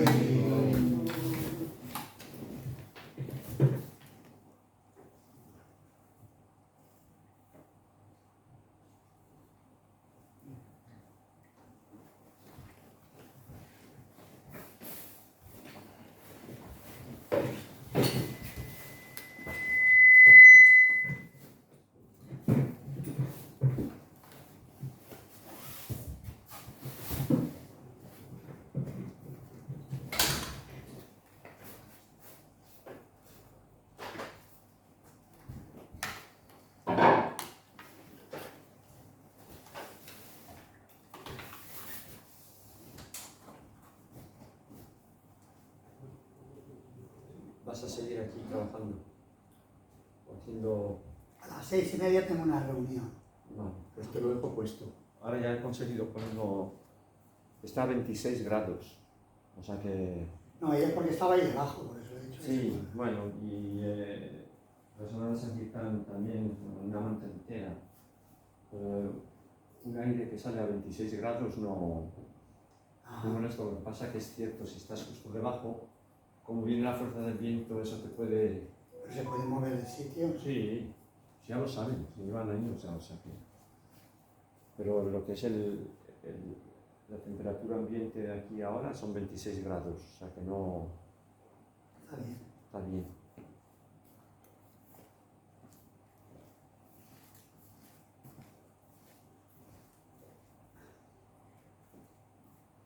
¿Vas a seguir aquí trabajando? ¿O haciendo...? A las 6:30 tengo una reunión. No, pues te lo dejo puesto. Ahora ya he conseguido ponerlo... Está a 26 grados. O sea que... No, ella porque estaba ahí debajo, por eso he dicho Sí, eso. bueno, y Rasananda Sankirtan también, una manta entera. Un aire que sale a 26 grados no... Bueno, esto lo que pasa que es cierto, si estás justo debajo, como viene la fuerza del viento, eso te puede... ¿Se puede mover el sitio? Sí, ya lo saben, se llevan años, o sea que... Pero lo que es la temperatura ambiente de aquí ahora son 26 grados, o sea que no Está bien. está bien.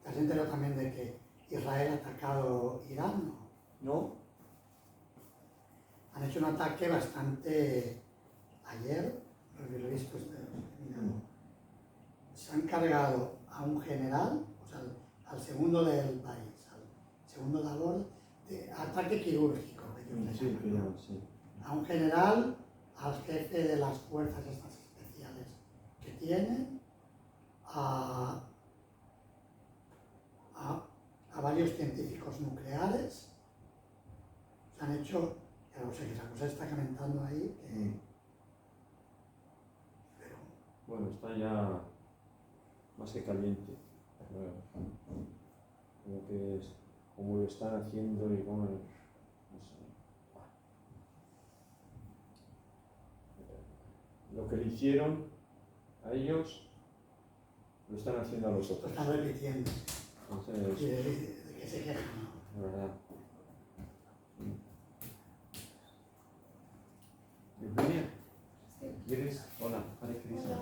¿Te has enterado también de que Israel ha atacado Irán? ¿No? ¿No? Han hecho un ataque bastante... Ayer, lo he visto, se han cargado a un general, o sea, al segundo del país, al segundo labor de ataque quirúrgico, ellos le Sí, llaman, ¿no? sí. A un general, al jefe de las fuerzas estas especiales que tienen, a varios científicos nucleares. Se han hecho, o sea, que esa cosa está comentando ahí, que, pero Bueno, está ya más que caliente. Como que es, como lo están haciendo y como, no sé. Lo que le hicieron a ellos, lo están haciendo a los lo otros. están repitiendo, Entonces, de que se quejan, ¿no? la verdad. Eugenia, ¿quieres? Hola, Hare Krishna.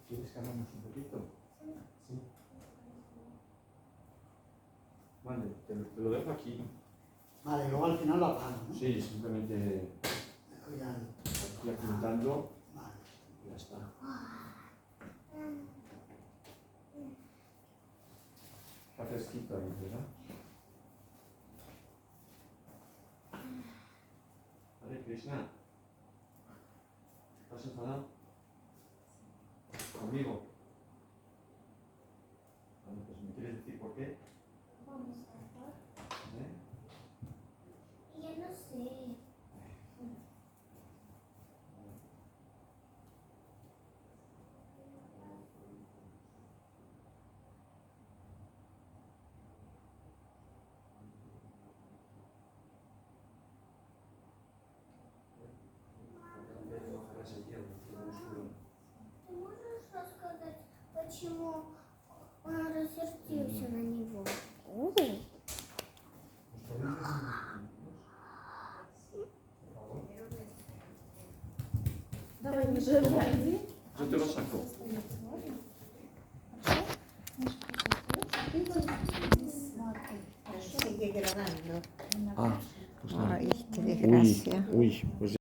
¿Quieres que hablamos un poquito? Sí. Vale, te lo dejo aquí. Vale, luego al final lo apago, ¿no? Sí, simplemente Le doy al... aquí apuntando Vale. y ya está. Está fresquito ahí, ¿verdad? Hare Krishna. ¿Estás enfadado? ¿Conmigo? Vale, pues ¿me quieres decir por qué? Vamos a ver. ¿Eh? Ya no sé. Ты можешь рассказать, почему он рассердился на него? Давай, не жирай. Yo te lo saco. Sigue grabando. Ah, pues nada. Ay, qué desgracia. Uy, pues